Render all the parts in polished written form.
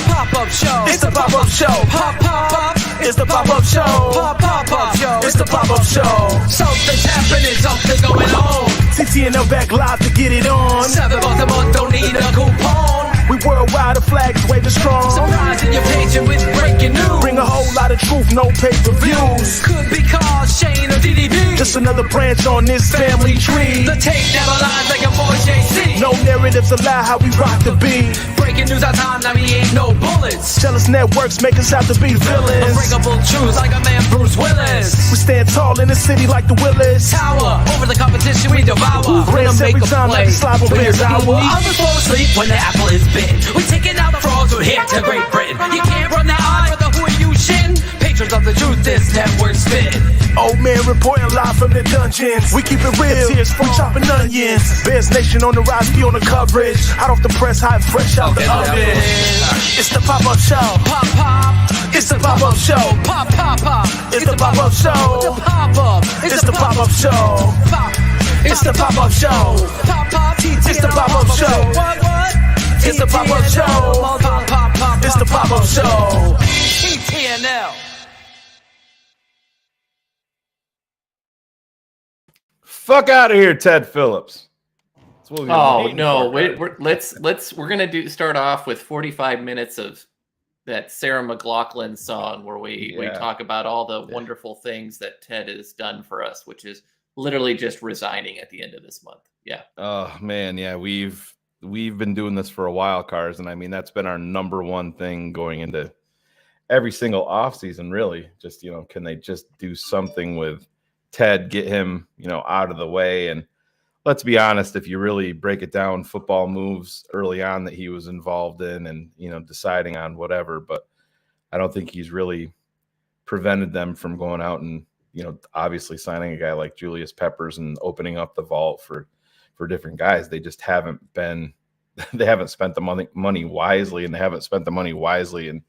pop-up show. It's the pop-up show. Pop, pop, pop. It's the pop-up show. Pop, pop, pop, show. It's the pop-up show. Something's happening, something going on. TTNL back live to get it on. $7 a month, don't need a coupon. We worldwide, the flags waving strong. Surprising your patient with breaking news. Bring a whole lot of truth, no pay-per-views. Could be called Shayne or DDP. Just another branch on this family tree. The tape never lies like a boy JC. No narratives allow how we rock the beat. Breaking news on time, now we ain't no bullets. Jealous networks make us out to be villains. Unbreakable truths like a man Bruce Willis. We stand tall in the city like the Willis. Tower, over the competition we devour. Brands every time like the slide on Ben's hour. Others fall asleep when the apple is bit. We taking out the frauds who here to Great Britain. You can't run that eye for the who are you shin. Patrons of the truth, this network spin. Old man reporting live from the dungeons. We keep it real, tears from chopping onions. Bears Nation on the rise, be on the coverage. Hot off the press, hot fresh out the oven. It's the pop-up show. Pop, pop. It's the pop-up show. Pop, pop, pop. It's the pop-up show. The pop-up. It's the pop-up show. Pop. It's the pop-up show. Pop, pop. It's the pop-up show. What? It's the pop-up show. Pop, pop, pop. It's the pop-up show. TTNL. Fuck out of here, Ted Phillips. Oh no! We're gonna start off with 45 minutes of that Sarah McLachlan song where we talk about all the wonderful things that Ted has done for us, which is literally just resigning at the end of this month. Yeah. Oh man, yeah, we've been doing this for a while, Cars, and I mean that's been our number one thing going into every single offseason, really. Just can they just do something with Ted, get him out of the way? And let's be honest, if you really break it down, football moves early on that he was involved in and deciding on whatever, but I don't think he's really prevented them from going out and obviously signing a guy like Julius Peppers and opening up the vault for different guys. They just haven't spent the money wisely, and they haven't spent the money wisely in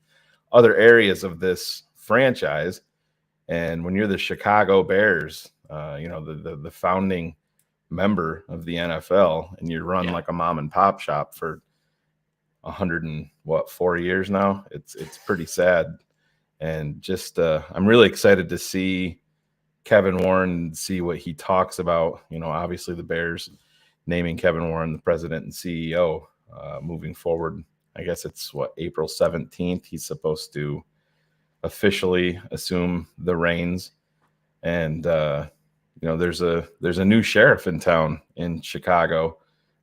other areas of this franchise. And when you're the Chicago Bears, the founding member of the NFL, and you run like a mom and pop shop for 4 years now, it's pretty sad. And just I'm really excited to see Kevin Warren, see what he talks about. Obviously the Bears naming Kevin Warren the president and CEO moving forward. I guess it's April 17th. He's supposed to officially assume the reins. And there's a new sheriff in town in Chicago,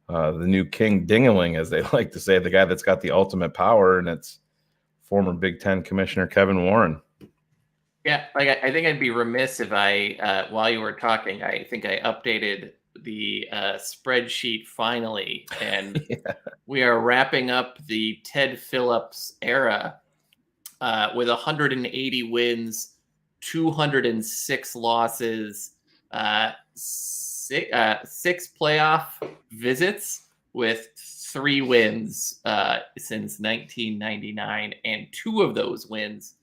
the new King Dingaling, as they like to say, the guy that's got the ultimate power, and it's former Big Ten Commissioner Kevin Warren. Yeah, I think I'd be remiss if I, while you were talking, I think I updated the spreadsheet finally, and we are wrapping up the Ted Phillips era with 180 wins, 206 losses, six playoff visits with 3 wins since 1999, and 2 of those wins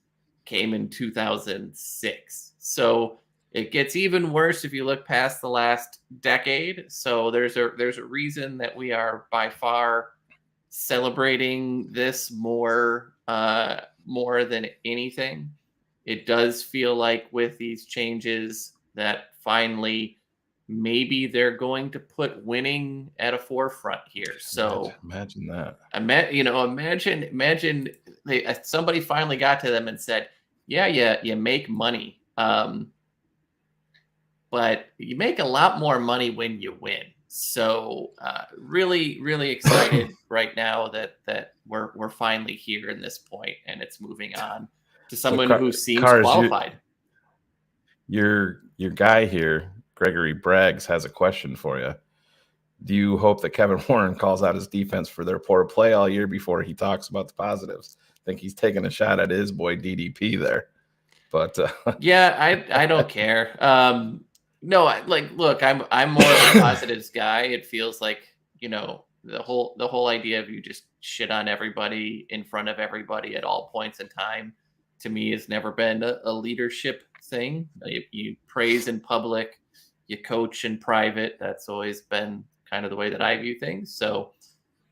came in 2006. So it gets even worse if you look past the last decade. So there's a reason that we are by far celebrating this more than anything. It does feel like with these changes that finally maybe they're going to put winning at a forefront here. So imagine that. Imagine somebody finally got to them and said, yeah, you make money. But you make a lot more money when you win. So really, really excited right now that we're finally here in this point, and it's moving on to someone who seems qualified. Your guy here, Gregory Braggs, has a question for you. Do you hope that Kevin Warren calls out his defense for their poor play all year before he talks about the positives? I think he's taking a shot at his boy DDP there. But yeah, I don't care. No, look, I'm more of a positives guy. It feels like, the whole idea of you just shit on everybody in front of everybody at all points in time, to me, has never been a leadership thing. You praise in public, you coach in private. That's always been kind of the way that I view things. So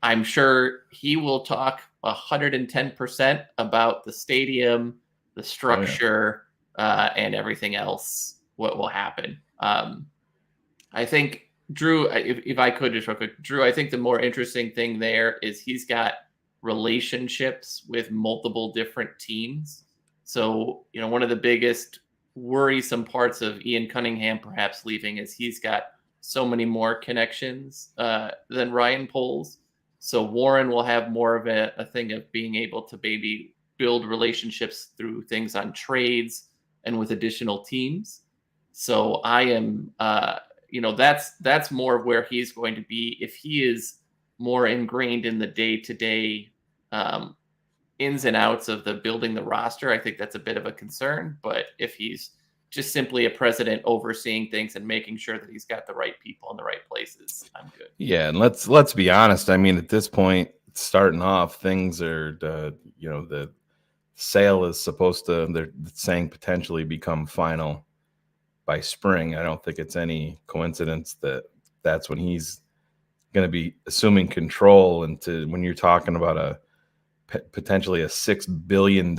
I'm sure he will talk 110% about the stadium, the structure, and everything else. What will happen? I think Drew, if I could just real quick, Drew, I think the more interesting thing there is he's got relationships with multiple different teams. So, one of the biggest worrisome parts of Ian Cunningham perhaps leaving is he's got so many more connections than Ryan Poles. So Warren will have more of a thing of being able to maybe build relationships through things on trades and with additional teams. So I am, that's more of where he's going to be. If he is more ingrained in the day-to-day ins and outs of the building the roster, I think that's a bit of a concern. But if he's just simply a president overseeing things and making sure that he's got the right people in the right places, I'm good. Yeah, and let's be honest. I mean, at this point, starting off, things are the sale is supposed to, they're saying, potentially become final by spring. I don't think it's any coincidence that that's when he's going to be assuming control. And when you're talking about potentially a $6 billion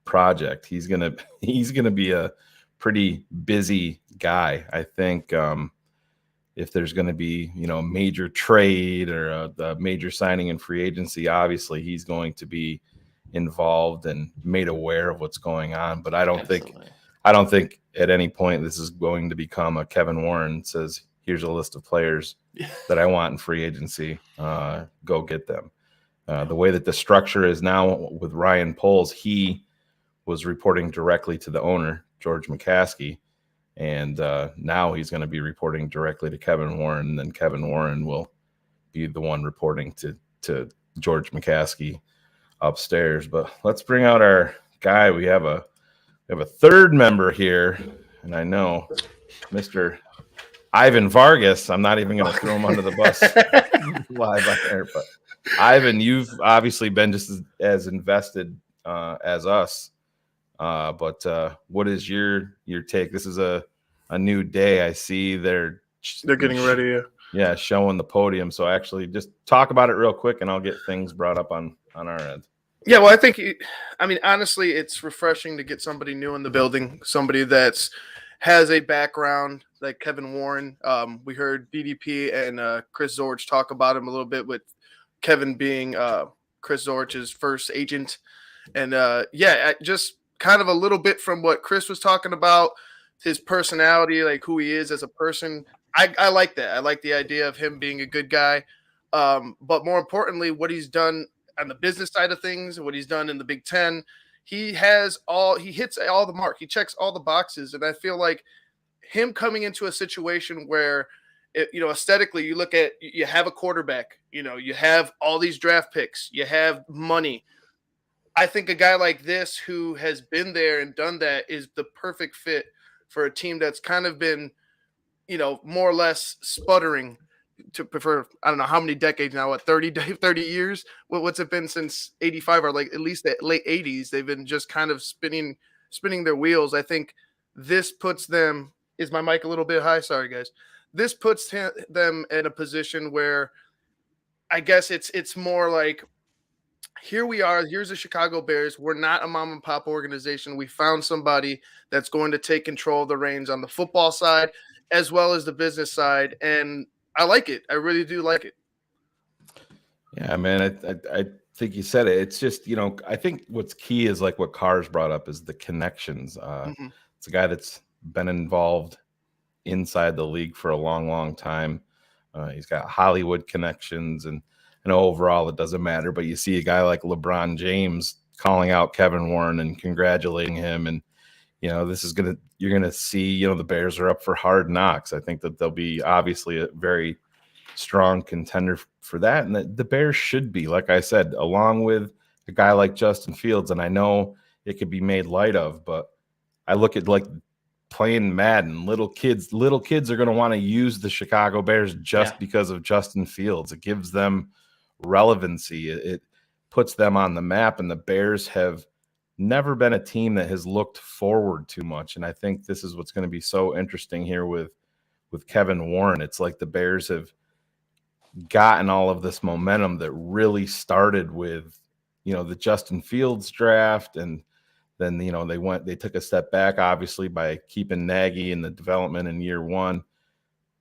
project, he's going to be a pretty busy guy. I think if there's going to be, a major trade or a major signing in free agency, obviously he's going to be involved and made aware of what's going on. But I don't think at any point this is going to become a Kevin Warren says, here's a list of players that I want in free agency. Go get them. The way that the structure is now with Ryan Poles, he was reporting directly to the owner, George McCaskey, and now he's going to be reporting directly to Kevin Warren, and then Kevin Warren will be the one reporting to George McCaskey upstairs. But let's bring out our guy. We have a third member here, and I know Mr. Ivan Vargas. I'm not even going to throw him under the bus live on there, but Ivan, you've obviously been just as invested as us. But what is your take? This is a new day. I see they're getting ready. Yeah, showing the podium. So actually, just talk about it real quick, and I'll get things brought up on our end. Yeah, well, honestly, it's refreshing to get somebody new in the building, somebody has a background like Kevin Warren. We heard DDP and Chris Zorich talk about him a little bit, with Kevin being Chris Zorich's first agent. And just kind of a little bit from what Chris was talking about, his personality, like who he is as a person. I like that. I like the idea of him being a good guy. But more importantly, what he's done on the business side of things, what he's done in the Big Ten, he hits all the mark. He checks all the boxes. And I feel like him coming into a situation where, aesthetically, you look at, you have a quarterback, you have all these draft picks, you have money. I think a guy like this who has been there and done that is the perfect fit for a team that's kind of been, more or less sputtering for, I don't know how many decades now, 30 years? What's it been since 85, or like at least the late 80s? They've been just kind of spinning their wheels. I think this puts them, is my mic a little bit high? Sorry, guys. This puts them in a position where I guess it's more like, here we are. Here's the Chicago Bears. We're not a mom and pop organization. We found somebody that's going to take control of the reins on the football side as well as the business side. And I like it. I really do like it. Yeah, man. I think you said it. It's just, I think what's key is like what Cars brought up is the connections. It's a guy that's been involved inside the league for a long, long time. He's got Hollywood connections, and overall it doesn't matter, but you see a guy like LeBron James calling out Kevin Warren and congratulating him. And, you're going to see, the Bears are up for Hard Knocks. I think that they'll be obviously a very strong contender for that. And the Bears should be, like I said, along with a guy like Justin Fields. And I know it could be made light of, but I look at like playing Madden, little kids are going to want to use the Chicago Bears just because of Justin Fields. It gives them relevancy. It puts them on the map, and the Bears have never been a team that has looked forward too much. And I think this is what's going to be so interesting here with Kevin Warren. It's like the Bears have gotten all of this momentum that really started with the Justin Fields draft, and then they took a step back, obviously, by keeping Nagy in the development in year one.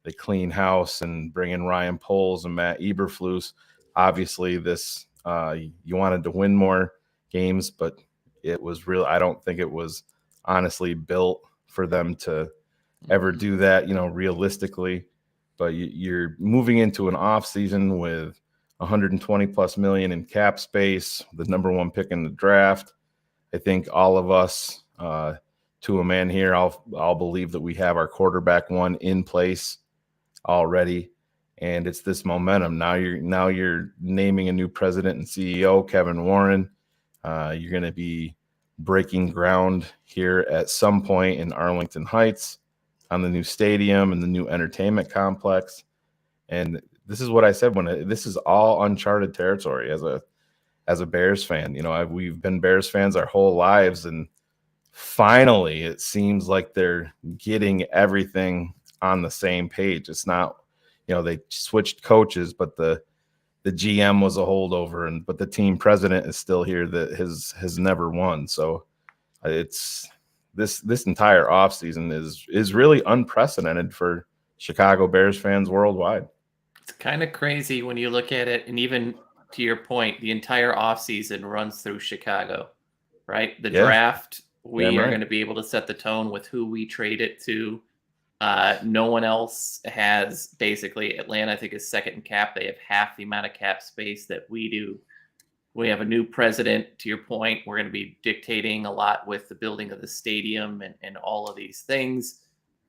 They clean house and bring in Ryan Poles and Matt Eberflus. Obviously, this you wanted to win more games, but it was real. I don't think it was honestly built for them to ever do that, realistically. But you're moving into an off season with 120 plus million in cap space, the number one pick in the draft. I think all of us, to a man here, I'll believe that we have our quarterback one in place already, and it's this momentum. Now you're naming a new president and CEO, Kevin Warren. You're going to be breaking ground here at some point in Arlington Heights on the new stadium and the new entertainment complex. And this is what I said this is all uncharted territory as a Bears fan. We've been Bears fans our whole lives, and finally it seems like they're getting everything on the same page. It's not, they switched coaches, but the GM was a holdover, but the team president is still here that has never won. So it's this entire offseason is really unprecedented for Chicago Bears fans worldwide. It's kind of crazy when you look at it, and even to your point, the entire offseason runs through Chicago, right? The draft, we are going to be able to set the tone with who we trade it to. No one else has, basically. Atlanta, I think, is second in cap. They have half the amount of cap space that we do. We have a new president, to your point. We're going to be dictating a lot with the building of the stadium and all of these things.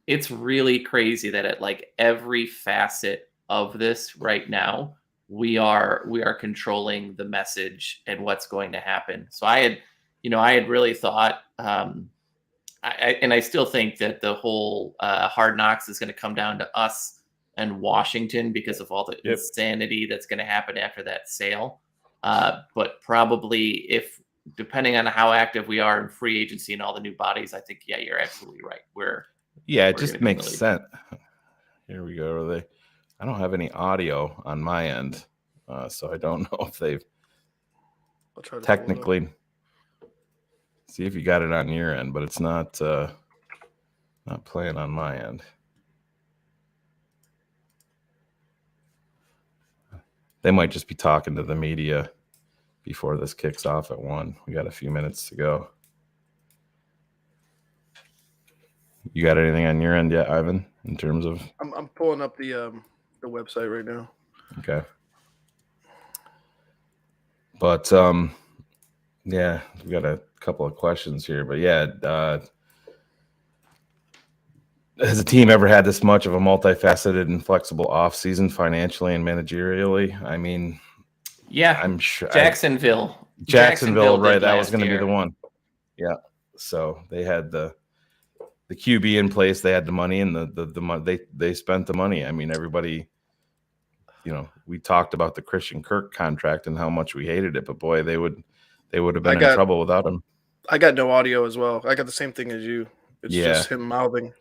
It's really crazy that at like every facet of this right now, we are controlling the message and what's going to happen. So I had really thought, I still think that the whole Hard Knocks is going to come down to us and Washington because of all the insanity that's going to happen after that sale. But probably depending on how active we are in free agency and all the new bodies, I think, you're absolutely right. It just makes sense. Here we go. I don't have any audio on my end, so I don't know if they've technically. See if you got it on your end, but it's not playing on my end. They might just be talking to the media before this kicks off at 1. We got a few minutes to go. You got anything on your end yet, Ivan, in terms of? I'm pulling up the website right now. Okay. But yeah, we got a couple of questions here, but has a team ever had this much of a multifaceted and flexible offseason financially and managerially? I mean, I'm sure Jacksonville, right? That was going to be the one. Yeah. So they had the QB in place. They had the money, and the money they spent the money. I mean, everybody. We talked about the Christian Kirk contract and how much we hated it, but boy, they would have been in trouble without him. I got no audio as well. I got the same thing as you. It's just him mouthing.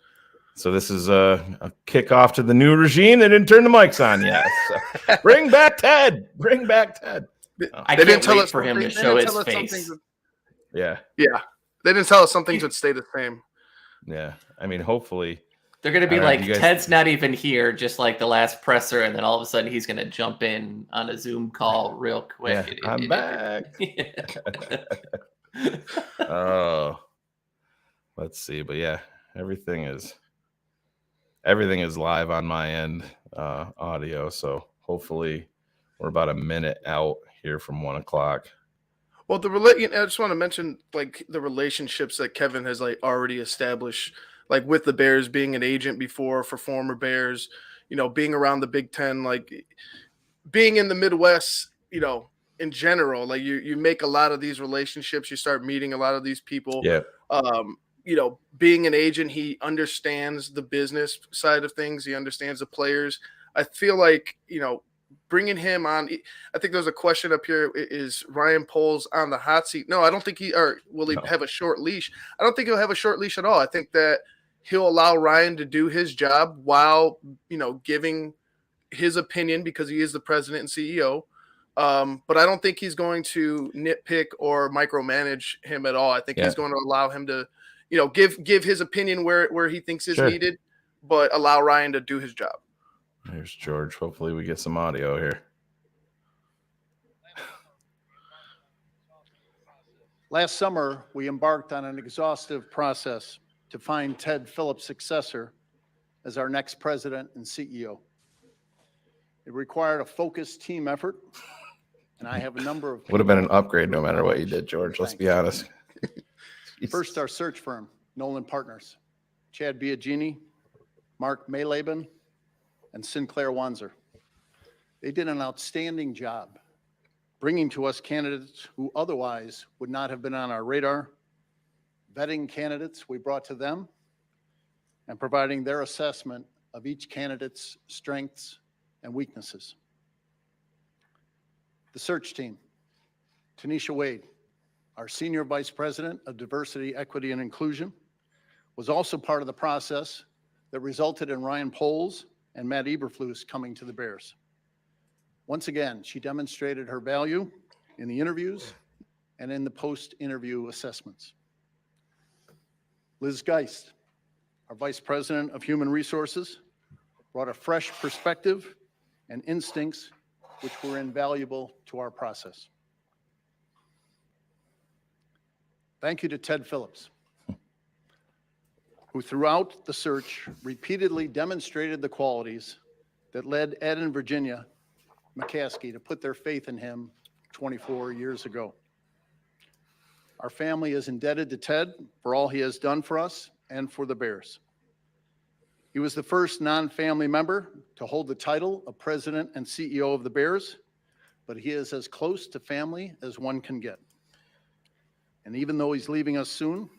So this is a kickoff to the new regime. They didn't turn the mics on yet. So bring back Ted. Bring back Ted. I can't wait for him to show his face. Yeah. They didn't tell us some things would stay the same. Yeah. I mean, hopefully. They're going to be like, Ted's not even here, just like the last presser, and then all of a sudden he's going to jump in on a Zoom call real quick. Yeah, I'm back. Oh, let's see. But yeah, everything is live on my end, audio. So hopefully we're about a minute out here from 1 o'clock. Well, I just want to mention like the relationships that Kevin has like already established, like with the Bears, being an agent before for former Bears, being around the Big Ten, like being in the Midwest, in general, like you make a lot of these relationships, you start meeting a lot of these people. Yeah. Being an agent, he understands the business side of things. He understands the players. I feel like, bringing him on, I think there's a question up here. Is Ryan Poles on the hot seat? No, I don't think will he have a short leash? I don't think he'll have a short leash at all. I think that he'll allow Ryan to do his job while, giving his opinion because he is the president and CEO. But I don't think he's going to nitpick or micromanage him at all. I think he's going to allow him to, give his opinion where he thinks is needed, but allow Ryan to do his job. Here's George. Hopefully we get some audio here. Last summer, we embarked on an exhaustive process to find Ted Phillips' successor as our next president and CEO. It required a focused team effort, and I have a number of... Would have been an upgrade no matter what you did, George. Let's be honest. First, our search firm, Nolan Partners, Chad Biagini, Mark Mayleben, and Sinclair Wanzer. They did an outstanding job bringing to us candidates who otherwise would not have been on our radar, vetting candidates we brought to them, and providing their assessment of each candidate's strengths and weaknesses. The search team, Tanisha Wade, our Senior Vice President of Diversity, Equity, and Inclusion, was also part of the process that resulted in Ryan Poles and Matt Eberflus coming to the Bears. Once again, she demonstrated her value in the interviews and in the post-interview assessments. Liz Geist, our Vice President of Human Resources, brought a fresh perspective and instincts which were invaluable to our process. Thank you to Ted Phillips, who throughout the search repeatedly demonstrated the qualities that led Ed and Virginia McCaskey to put their faith in him 24 years ago. Our family is indebted to Ted for all he has done for us and for the Bears. He was the first non-family member to hold the title of president and CEO of the Bears, but he is as close to family as one can get. And even though he's leaving us soon,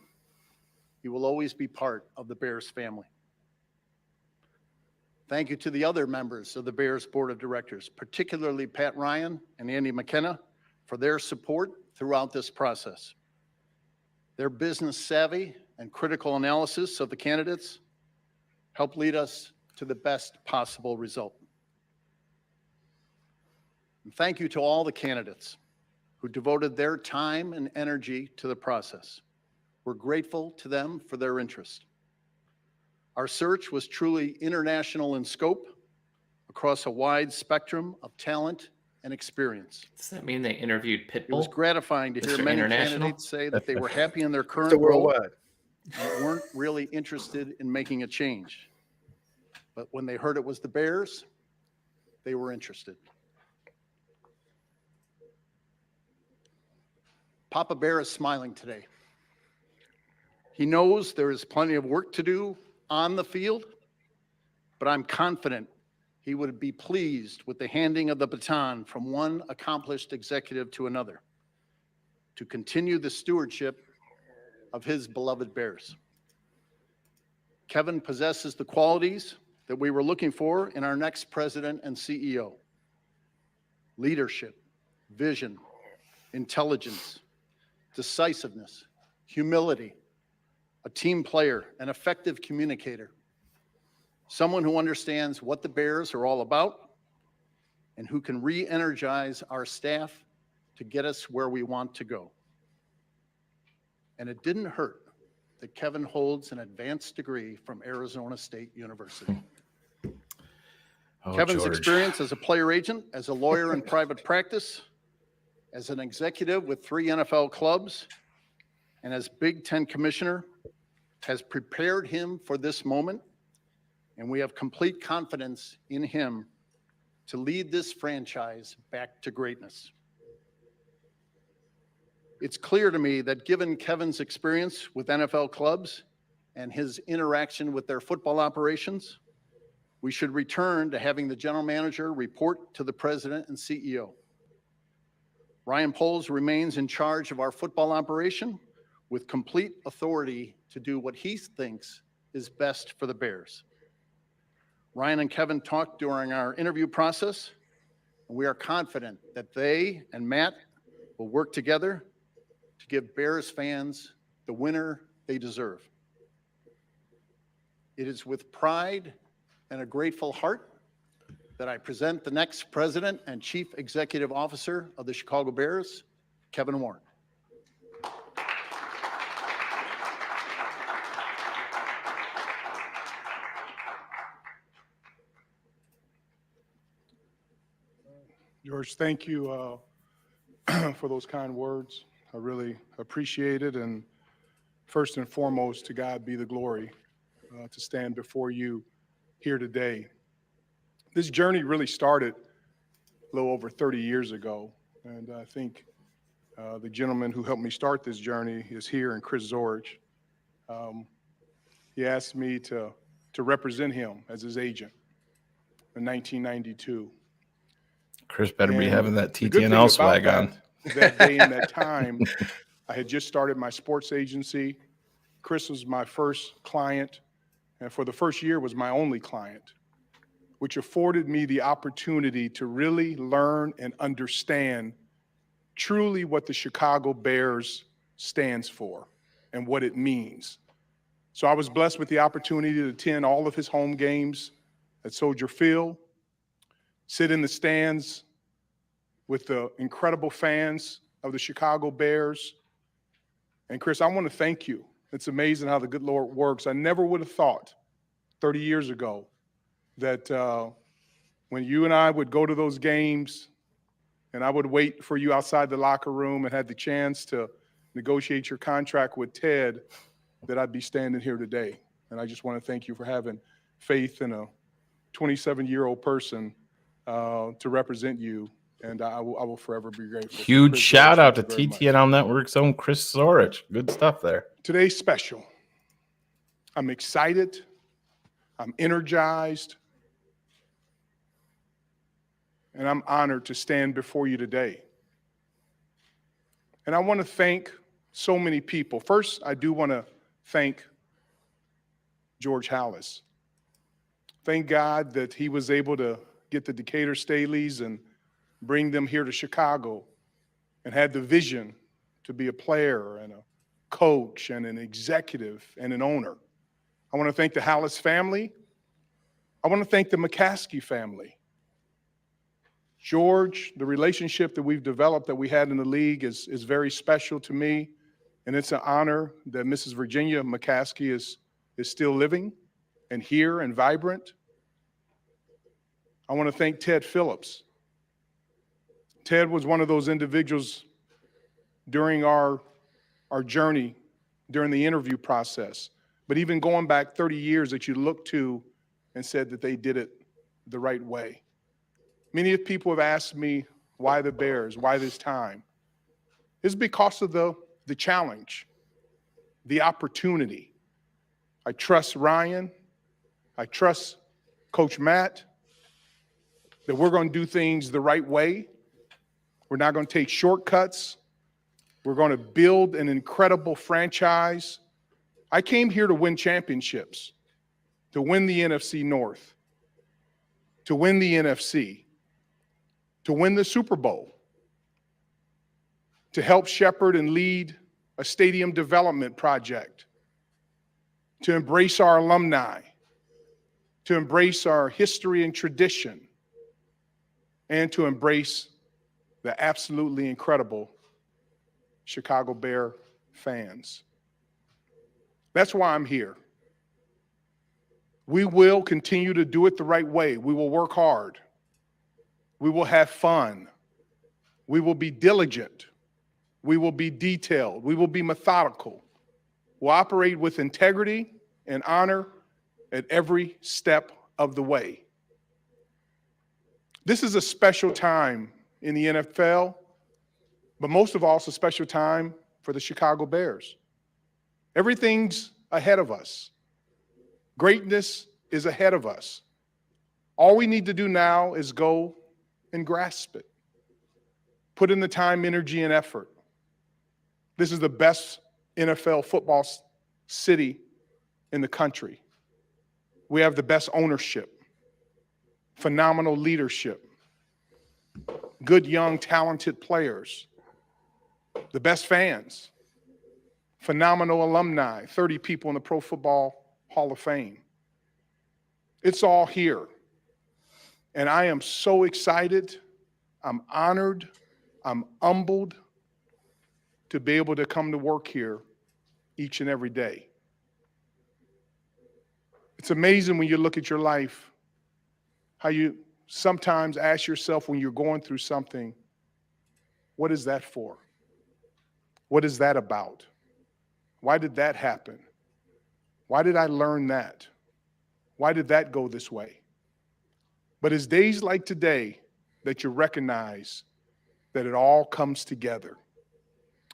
he will always be part of the Bears family. Thank you to the other members of the Bears Board of Directors, particularly Pat Ryan and Andy McKenna, for their support throughout this process. Their business savvy and critical analysis of the candidates helped lead us to the best possible result. And thank you to all the candidates who devoted their time and energy to the process. We're grateful to them for their interest. Our search was truly international in scope across a wide spectrum of talent and experience. Does that mean they interviewed It was Pitbull? gratifying to hear Mr. many International? candidates say that they were happy in their current So role worldwide. and weren't really interested in making a change. But when they heard it was the Bears, they were interested. Papa Bear is smiling today. He knows there is plenty of work to do on the field, but I'm confident he would be pleased with the handing of the baton from one accomplished executive to another to continue the stewardship of his beloved Bears. Kevin possesses the qualities that we were looking for in our next president and CEO: leadership, vision, intelligence, decisiveness, humility, a team player, an effective communicator, someone who understands what the Bears are all about and who can re-energize our staff to get us where we want to go. And it didn't hurt that Kevin holds an advanced degree from Arizona State University. Kevin's George. experience as a player agent, as a lawyer in private practice, as an executive with 3 NFL clubs, and as Big Ten commissioner has prepared him for this moment, and we have complete confidence in him to lead this franchise back to greatness. It's clear to me that given Kevin's experience with NFL clubs and his interaction with their football operations, we should return to having the general manager report to the president and CEO. Ryan Poles remains in charge of our football operation with complete authority to do what he thinks is best for the Bears. Ryan and Kevin talked during our interview process, and we are confident that they and Matt will work together to give Bears fans the winner they deserve. It is with pride and a grateful heart that I present the next President and Chief Executive Officer of the Chicago Bears, Kevin Warren. George, thank you for those kind words. I really appreciate it. And first and foremost, to God be the glory to stand before you here today. This journey really started a little over 30 years ago. And I think the gentleman who helped me start this journey is here, and Chris Zorich. He asked me to represent him as his agent in 1992. Chris better be And having that the good thing TTNL about swag on. That day and that time, I had just started my sports agency. Chris was my first client, and for the first year was my only client, which afforded me the opportunity to really learn and understand truly what the Chicago Bears stands for and what it means. So I was blessed with the opportunity to attend all of his home games at Soldier Field, sit in the stands with the incredible fans of the Chicago Bears. And Chris, I want to thank you. It's amazing how the good Lord works. I never would have thought 30 years ago that when you and I would go to those games and I would wait for you outside the locker room and had the chance to negotiate your contract with Ted, that I'd be standing here today. And I just want to thank you for having faith in a 27-year-old person to represent you, and I will forever be grateful. Huge Chris shout Zorich, out to thank you very much. TTNL Network's own Chris Zorich. Good stuff there. Today's special. I'm excited. I'm energized. And I'm honored to stand before you today. And I want to thank so many people. First, I do want to thank George Halas. Thank God that he was able to get the Decatur Staleys and bring them here to Chicago and had the vision to be a player and a coach and an executive and an owner. I want to thank the Halas family. I want to thank the McCaskey family. George, the relationship that we've developed that we had in the league is very special to me, and it's an honor that Mrs. Virginia McCaskey is still living and here and vibrant. I want to thank Ted Phillips. Ted was one of those individuals during our journey, during the interview process, but even going back 30 years that you looked to and said that they did it the right way. Many people have asked me, why the Bears? Why this time? It's because of the challenge, the opportunity. I trust Ryan. I trust Coach Matt that we're going to do things the right way. We're not going to take shortcuts. We're going to build an incredible franchise. I came here to win championships, to win the NFC North, to win the NFC, to win the Super Bowl, to help shepherd and lead a stadium development project, to embrace our alumni, to embrace our history and tradition, and to embrace the absolutely incredible Chicago Bear fans. That's why I'm here. We will continue to do it the right way. We will work hard. We will have fun. We will be diligent. We will be detailed. We will be methodical. We'll operate with integrity and honor at every step of the way. This is a special time in the NFL, but most of all, it's a special time for the Chicago Bears. Everything's ahead of us. Greatness is ahead of us. All we need to do now is go and grasp it. Put in the time, energy, and effort. This is the best NFL football city in the country. We have the best ownership, phenomenal leadership, good, young, talented players, the best fans, phenomenal alumni, 30 people in the Pro Football Hall of Fame. It's all here. And I am so excited. I'm honored. I'm humbled to be able to come to work here each and every day. It's amazing when you look at your life, how you sometimes ask yourself when you're going through something, what is that for? What is that about? Why did that happen? Why did I learn that? Why did that go this way? But it's days like today that you recognize that it all comes together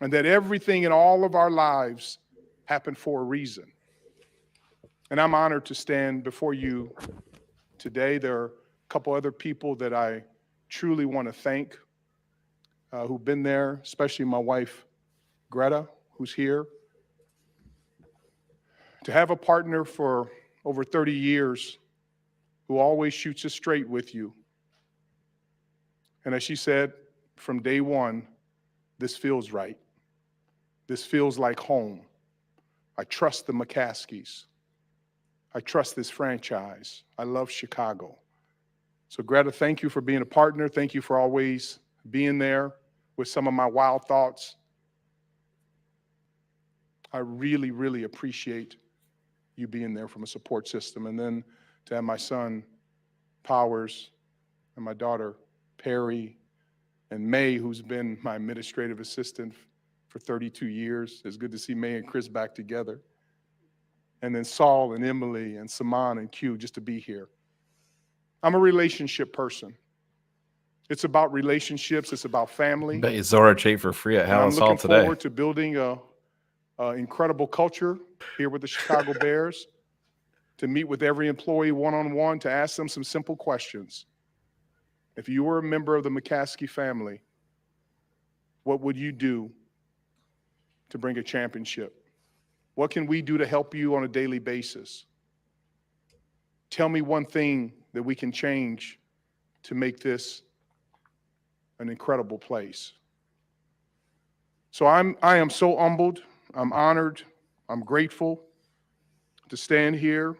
and that everything in all of our lives happened for a reason. And I'm honored to stand before you today. There are a couple other people that I truly want to thank who've been there, especially my wife, Greta, who's here. To have a partner for over 30 years who always shoots it straight with you. And as she said, from day one, this feels right. This feels like home. I trust the McCaskies. I trust this franchise. I love Chicago. So Greta, thank you for being a partner. Thank you for always being there with some of my wild thoughts. I really, really appreciate you being there from a support system. And then to have my son, Powers, and my daughter, Perry, and May, who's been my administrative assistant for 32 years. It's good to see May and Chris back together. And then Saul and Emily and Saman and Q, just to be here. I'm a relationship person. It's about relationships. It's about family. Bet you Zorich ate for free at Hallis Hall I'm today. looking forward to building a incredible culture here with the Chicago Bears, to meet with every employee one-on-one, to ask them some simple questions. If you were a member of the McCaskey family, what would you do to bring a championship? What can we do to help you on a daily basis? Tell me one thing that we can change to make this an incredible place. So I am so humbled. I'm honored. I'm grateful to stand here.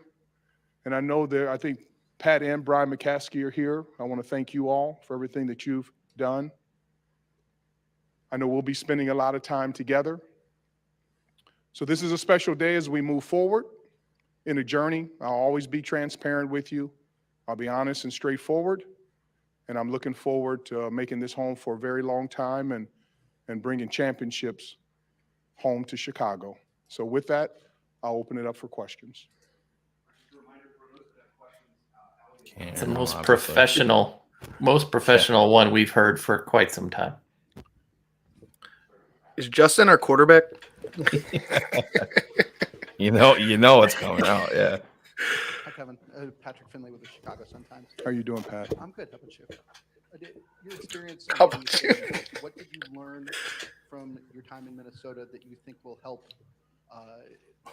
And I know I think Pat and Brian McCaskey are here. I want to thank you all for everything that you've done. I know we'll be spending a lot of time together. So this is a special day as we move forward in a journey. I'll always be transparent with you. I'll be honest and straightforward. And I'm looking forward to making this home for a very long time and bringing championships home to Chicago. So with that, I'll open it up for questions. It's the most professional one we've heard for quite some time. Is Justin our quarterback? You know what's coming out, yeah. Hi, Kevin. Patrick Finley with the Chicago Sun-Times. How are you doing, Pat? I'm good. How about you? Your experience. How about you? What did you learn from your time in Minnesota that you think will help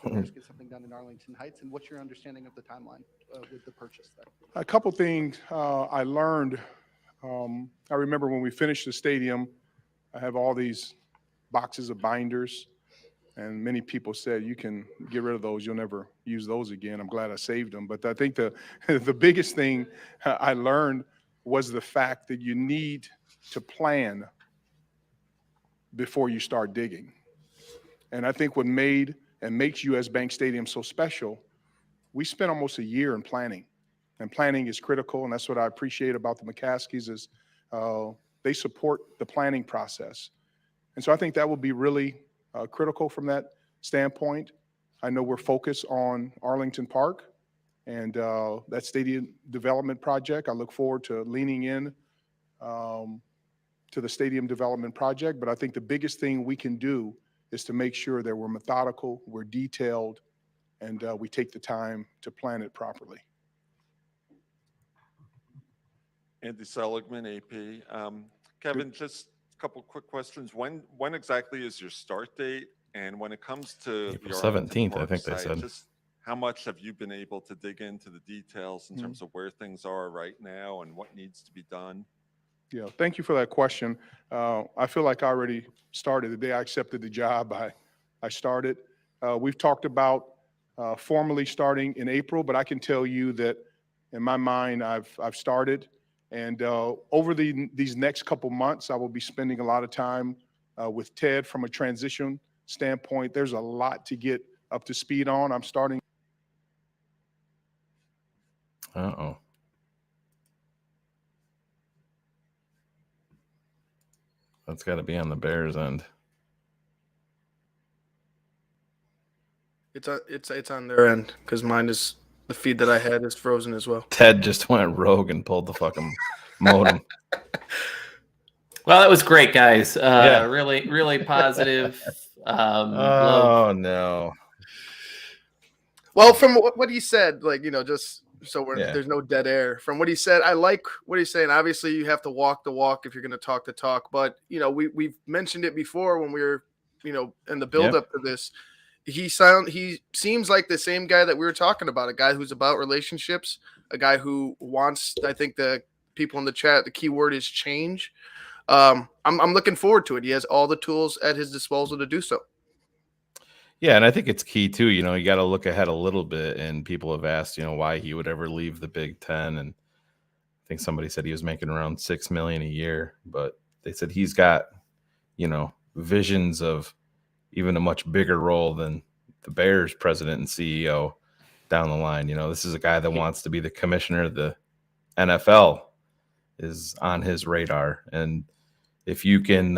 the Bears get something done in Arlington Heights? And what's your understanding of the timeline with the purchase there? A couple things I learned. I remember when we finished the stadium, I have all these boxes of binders, and many people said, you can get rid of those. You'll never use those again. I'm glad I saved them. But I think the biggest thing I learned was the fact that you need to plan before you start digging. And I think what made and makes US Bank Stadium so special, we spent almost a year in planning. And planning is critical, and that's what I appreciate about the McCaskies is they support the planning process. And so I think that will be really critical from that standpoint. I know we're focused on Arlington Park and that stadium development project. I look forward to leaning in to the stadium development project, but I think the biggest thing we can do is to make sure that we're methodical, we're detailed, and we take the time to plan it properly. Andy Seligman, AP. Kevin, just a couple quick questions. When exactly is your start date? And when it comes to April the Arlington 17th, I Park think they site, said. just how much have you been able to dig into the details in terms of where things are right now and what needs to be done? Yeah, thank you for that question. I feel like I already started. The day I accepted the job, I started. We've talked about formally starting in April, but I can tell you that in my mind, I've started. And over these next couple months, I will be spending a lot of time with Ted from a transition standpoint. There's a lot to get up to speed on. I'm starting. Uh-oh. That's got to be on the Bears end. It's on their end because mine is the feed that I had is frozen as well. Ted just went rogue and pulled the fucking modem. Well, that was great, guys. Really, really positive. Oh, no. Well, from what he said, like, just so Yeah. there's no dead air. From what he said, I like what he's saying. Obviously, you have to walk the walk if you're going to talk the talk. But, we've mentioned it before when we were, in the build up to this. He seems like the same guy that we were talking about, a guy who's about relationships, a guy who wants, I think the people in the chat, the key word is change. I'm looking forward to it. He has all the tools at his disposal to do so. Yeah, and I think it's key too. You got to look ahead a little bit. And people have asked, why he would ever leave the Big Ten. And I think somebody said he was making around $6 million a year, but they said he's got, visions of even a much bigger role than the Bears president and CEO down the line. This is a guy that wants to be the commissioner of the NFL is on his radar. And if you can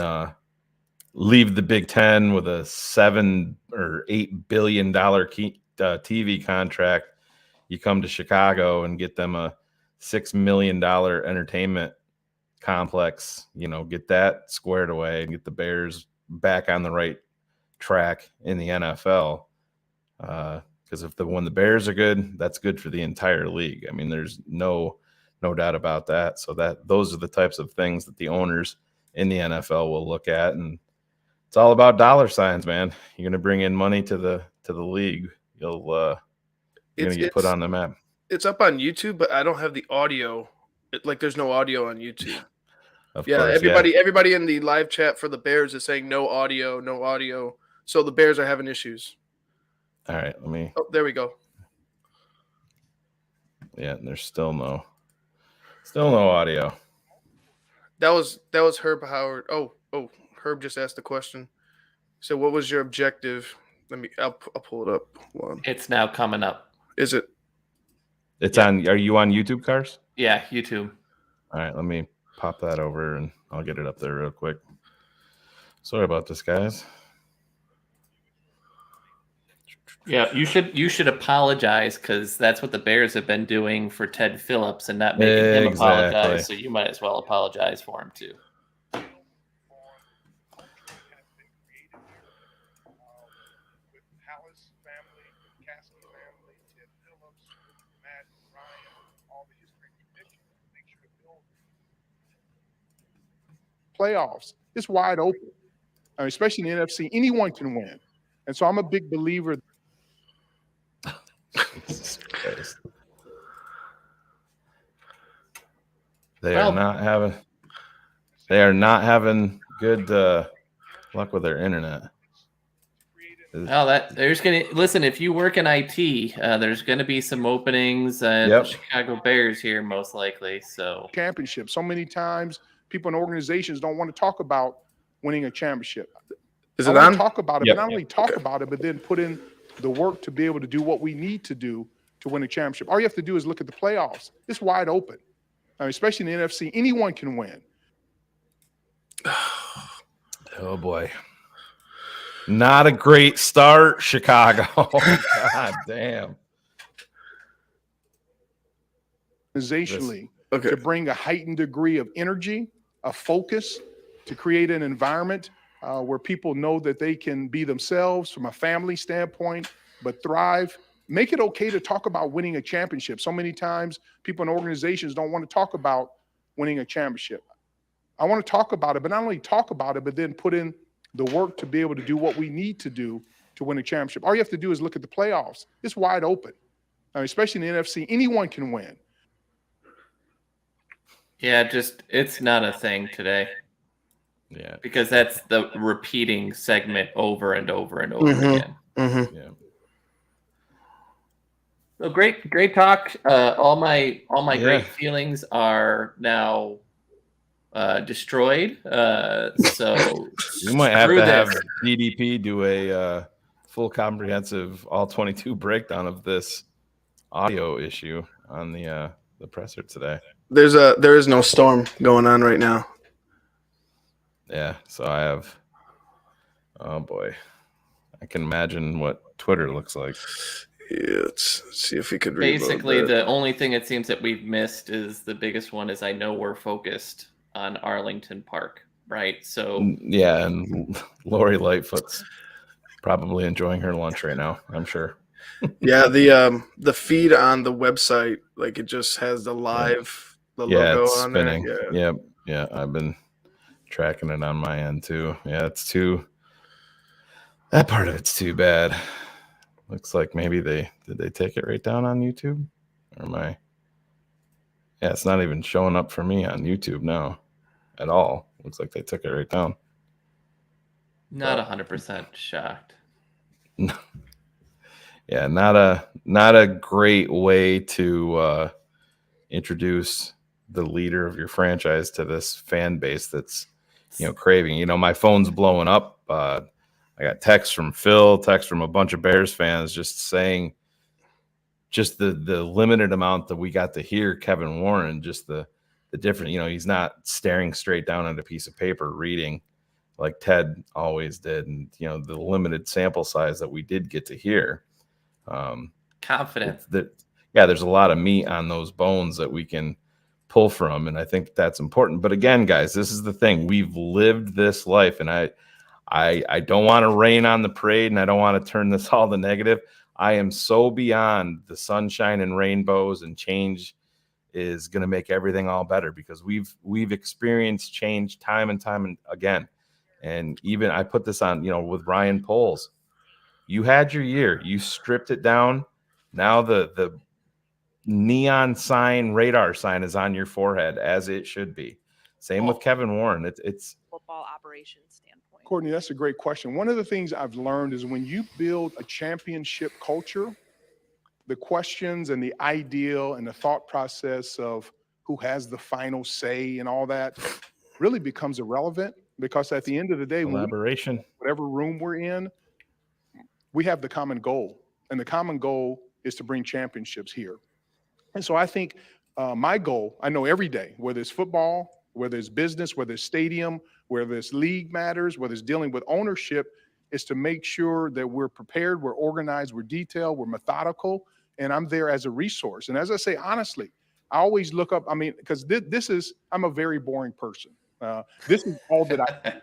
leave the Big Ten with a $7 or $8 billion TV contract, you come to Chicago and get them a $6 million entertainment complex, get that squared away and get the Bears back on the right track in the NFL. Because when the Bears are good, that's good for the entire league. I mean, there's no doubt about that. So those are the types of things that the owners in the NFL will look at, and it's all about dollar signs, man. You're going to bring in money to the league. You're going to get put on the map. It's up on YouTube, but I don't have the audio. There's no audio on YouTube. Of course, everybody in the live chat for the Bears is saying no audio, no audio. So the Bears are having issues. All right, let me. Oh, there we go. Yeah, there's still no audio. That was Herb Howard. Oh, Herb just asked the question. So, what was your objective? I'll pull it up. Hold on. It's now coming up. Is it? It's on. Are you on YouTube, Cars? Yeah, YouTube. All right, let me pop that over and I'll get it up there real quick. Sorry about this, guys. Yeah, you should apologize because that's what the Bears have been doing for Ted Phillips and not making him apologize. So you might as well apologize for him too. Playoffs, it's wide open. I mean, especially in the NFC, anyone can win. And so I'm a big believer. Jesus Christ. They are not having good luck with their internet. Well, listen. If you work in IT, there's going to be some openings at the Chicago Bears here, most likely. So championship. So many times, people in organizations don't want to talk about winning a championship. Is it on? Talk about it, but not only talk about it, but then put in the work to be able to do what we need to do to win a championship. All you have to do is look at the playoffs. It's wide open. I mean, especially in the NFC, anyone can win. Oh boy. Not a great start, Chicago. God damn. Organizationally, to bring a heightened degree of energy, a focus, to create an environment where people know that they can be themselves from a family standpoint, but thrive. Make it okay to talk about winning a championship. So many times people in organizations don't want to talk about winning a championship. I want to talk about it, but not only talk about it, but then put in the work to be able to do what we need to do to win a championship. All you have to do is look at the playoffs. It's wide open. I mean, especially in the NFC, anyone can win. Yeah, it's not a thing today. Yeah. Because that's the repeating segment over and over and over again. Mm-hmm. Yeah. Well, great talk. All my Yeah. great feelings are now destroyed. So We might have screw to this. have DDP do a full comprehensive all 22 breakdown of this audio issue on the presser today. There is no storm going on right now. Yeah, so I have. Oh boy, I can imagine what Twitter looks like. Yeah, let's see if we could reload Basically, that. the only thing it seems that we've missed is the biggest one is I know we're focused on Arlington Park, right? So Yeah, and Lori Lightfoot's probably enjoying her lunch right now, I'm sure. Yeah, the feed on the website, like it just has the live logo it's on spinning. there. Yeah. Yeah, I've been tracking it on my end too. Yeah, that part of it's too bad. Looks like maybe did they take it right down on YouTube? Or am I? Yeah, it's not even showing up for me on YouTube now at all. Looks like they took it right down. not 100% shocked. Yeah, not a great way to introduce the leader of your franchise to this fan base that's craving. My phone's blowing up. I got texts from Phil, texts from a bunch of Bears fans just saying just the limited amount that we got to hear Kevin Warren, just the different, he's not staring straight down at a piece of paper reading like Ted always did. And, the limited sample size that we did get to hear. Confident. There's a lot of meat on those bones that we can pull from. And I think that's important. But again, guys, this is the thing. We've lived this life, and I don't want to rain on the parade, and I don't want to turn this all to negative. I am so beyond the sunshine and rainbows, and change is going to make everything all better, because we've experienced change time and time and again. And even I put this on, with Ryan Poles. You had your year. You stripped it down. Now the neon sign, radar sign is on your forehead, as it should be. Same with Kevin Warren. It's football operations standpoint. Courtney, that's a great question. One of the things I've learned is when you build a championship culture, the questions and the ideal and the thought process of who has the final say and all that really becomes irrelevant, because at the end of the day, collaboration, whatever room we're in, we have the common goal, and the common goal is to bring championships here. And so I think my goal, I know every day, whether it's football, whether it's business, whether it's stadium, whether it's league matters, whether it's dealing with ownership, is to make sure that we're prepared, we're organized, we're detailed, we're methodical, and I'm there as a resource. And as I say, honestly, I always look up, because I'm a very boring person. This is all that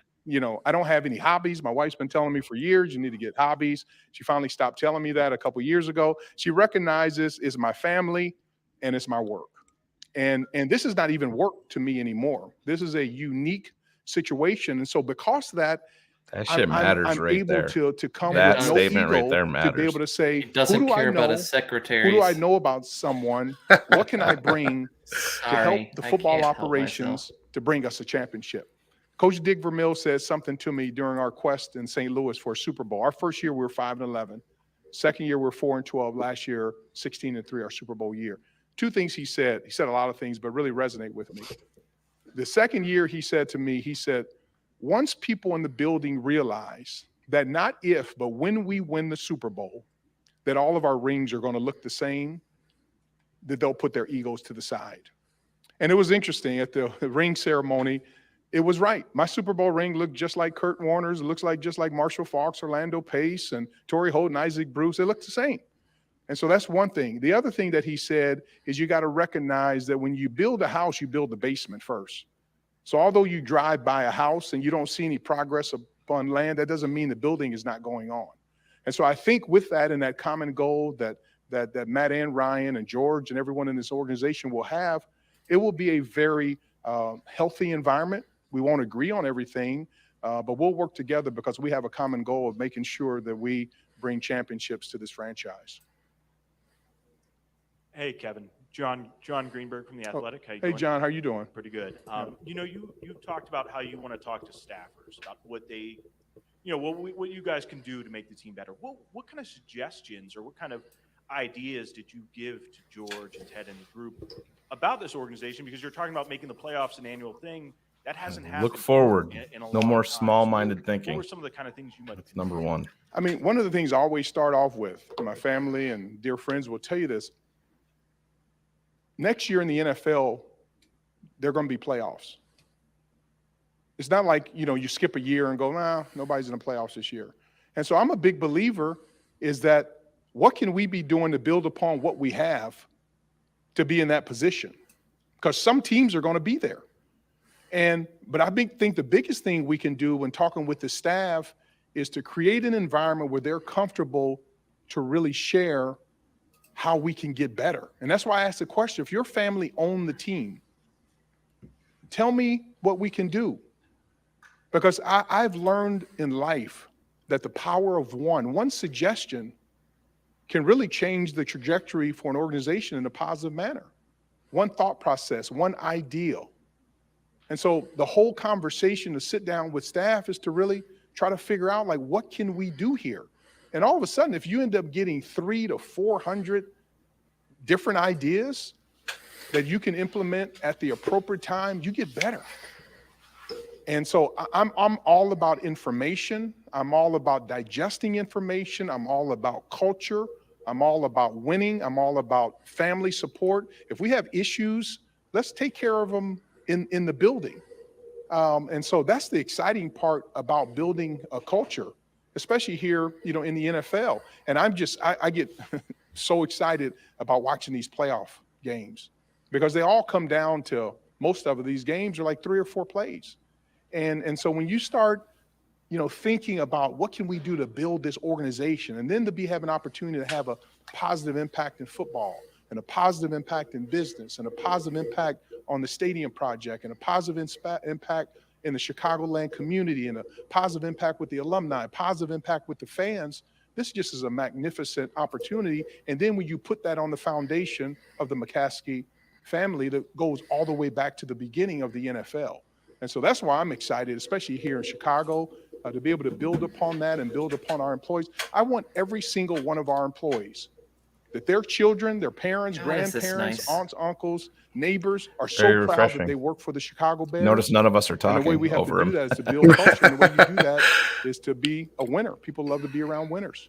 I don't have any hobbies. My wife's been telling me for years, you need to get hobbies. She finally stopped telling me that a couple of years ago. She recognizes it's my family and it's my work. And this is not even work to me anymore. This is a unique situation. And so because of that, shit matters. I'm right able there. to come that with statement no ego right there matters. to be able to say, He doesn't who do care I know, about his secretaries. Who do I know about someone? What can I bring to help the football operations to bring us a championship? Coach Dick Vermeil said something to me during our quest in St. Louis for a Super Bowl. Our first year, we were 5-11. Second year, we were 4-12. Last year, 16-3, our Super Bowl year. Two things he said. He said a lot of things, but really resonate with me. The second year, he said to me, he said, once people in the building realize that not if, but when we win the Super Bowl, that all of our rings are going to look the same, that they'll put their egos to the side. And it was interesting at the ring ceremony. It was right. My Super Bowl ring looked just like Kurt Warner's. It looks like just like Marshall Faulk's, Orlando Pace, and Torrey Holden, Isaac Bruce. They look the same. And so that's one thing. The other thing that he said is you got to recognize that when you build a house, you build the basement first. So although you drive by a house and you don't see any progress upon land, that doesn't mean the building is not going on. And so I think with that and that common goal that Matt and Ryan and George and everyone in this organization will have, it will be a very healthy environment. We won't agree on everything, but we'll work together because we have a common goal of making sure that we bring championships to this franchise. Hey, Kevin. John Greenberg from The Athletic. How you doing? Hey, John. How you doing? Pretty good. You've talked about how you want to talk to staffers about what they, what you guys can do to make the team better. What kind of suggestions or what kind of ideas did you give to George and Ted and the group about this organization? Because you're talking about making the playoffs an annual thing. That hasn't happened. Look forward. In a No long more time. small-minded So thinking. what were some of the kind of things you might? That's number one. I mean, one of the things I always start off with, my family and dear friends will tell you this. Next year in the NFL, there are going to be playoffs. It's not like, you skip a year and go, nah, nobody's in the playoffs this year. And so I'm a big believer is that what can we be doing to build upon what we have to be in that position? Because some teams are going to be there. But I think the biggest thing we can do when talking with the staff is to create an environment where they're comfortable to really share how we can get better. And that's why I asked the question, if your family owned the team, tell me what we can do. Because I've learned in life that the power of one suggestion can really change the trajectory for an organization in a positive manner. One thought process, one ideal. And so the whole conversation to sit down with staff is to really try to figure out, like, what can we do here? And all of a sudden, if you end up getting 300 to 400 different ideas that you can implement at the appropriate time, you get better. And so I'm all about information. I'm all about digesting information. I'm all about culture. I'm all about winning. I'm all about family support. If we have issues, let's take care of them in the building. And so that's the exciting part about building a culture, especially here, in the NFL. And I get so excited about watching these playoff games because they all come down to, most of these games are like 3 or 4 plays. And so when you start, thinking about what can we do to build this organization, and then to have an opportunity to have a positive impact in football and a positive impact in business and a positive impact on the stadium project and a positive impact in the Chicagoland community and a positive impact with the alumni, a positive impact with the fans, this just is a magnificent opportunity. And then when you put that on the foundation of the McCaskey family that goes all the way back to the beginning of the NFL. And so that's why I'm excited, especially here in Chicago, to be able to build upon that and build upon our employees. I want every single one of our employees, that their children, their parents, grandparents, aunts, uncles, neighbors are so proud that they work for the Chicago Bears. Notice none of us are talking and the way we have over to do him. that is to build culture. And the way you do that is to be a winner. People love to be around winners.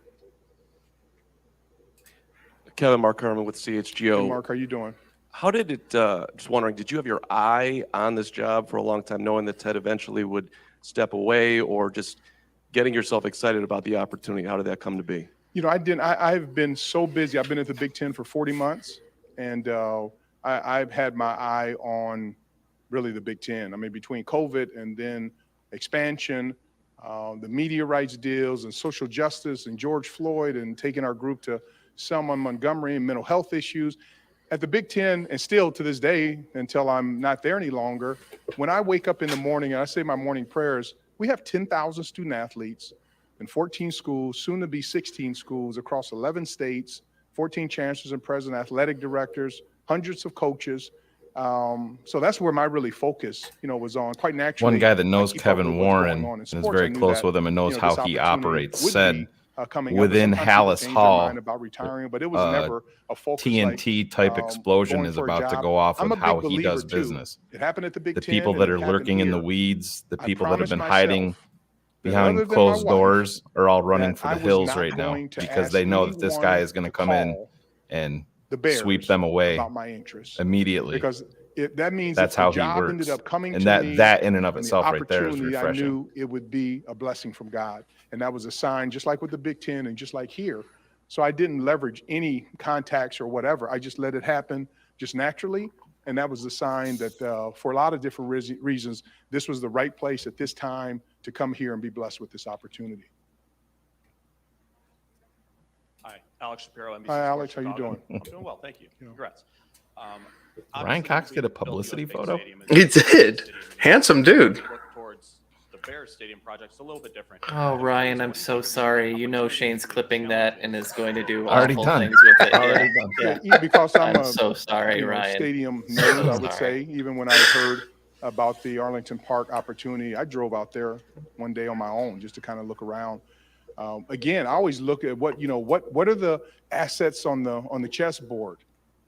Kevin, Mark Herman with CHGO. Hey, Mark, how you doing? How did it, just wondering, did you have your eye on this job for a long time, knowing that Ted eventually would step away, or just getting yourself excited about the opportunity? How did that come to be? I've been so busy. I've been at the Big Ten for 40 months, and I've had my eye on really the Big Ten. I mean, between COVID and then expansion, the media rights deals and social justice and George Floyd and taking our group to Selma and Montgomery and mental health issues. At the Big Ten, and still to this day, until I'm not there any longer, when I wake up in the morning and I say my morning prayers, we have 10,000 student athletes in 14 schools, soon to be 16 schools across 11 states, 14 chancellors and president, athletic directors, hundreds of coaches. So that's where my really focus, was on. Quite naturally, one guy that knows Kevin Warren and is very close with him and knows how he operates said within Hallis Hall, about retiring, but it was never a focus. TNT type explosion is about to go off with how he does business. It happened at the Big Ten. The people that are lurking in the weeds, the people that have been hiding behind closed doors are all running for the hills right now because they know that this guy is going to come in and sweep them away immediately. Because that means that's how he works. Ended up coming and to that in and of itself right there is refreshing. I knew it would be a blessing from God. And that was a sign, just like with the Big Ten and just like here. So I didn't leverage any contacts or whatever. I just let it happen just naturally. And that was the sign that for a lot of different reasons, this was the right place at this time to come here and be blessed with this opportunity. Hi, Alex Shapiro, NBC Hi, Alex. Sports How you doing? I'm doing well, thank you. Congrats. Ryan Cox get a publicity photo? He did. Handsome dude. The Bears stadium project's a little bit different. Oh, Ryan, I'm so sorry. Shayne's clipping that and is going to do Already awful done. things with it. Already done. Yeah, because I'm so sorry, Ryan. Stadium nerd, I would say. Even when I heard about the Arlington Park opportunity, I drove out there one day on my own just to kind of look around. Again, I always look at what are the assets on the chessboard.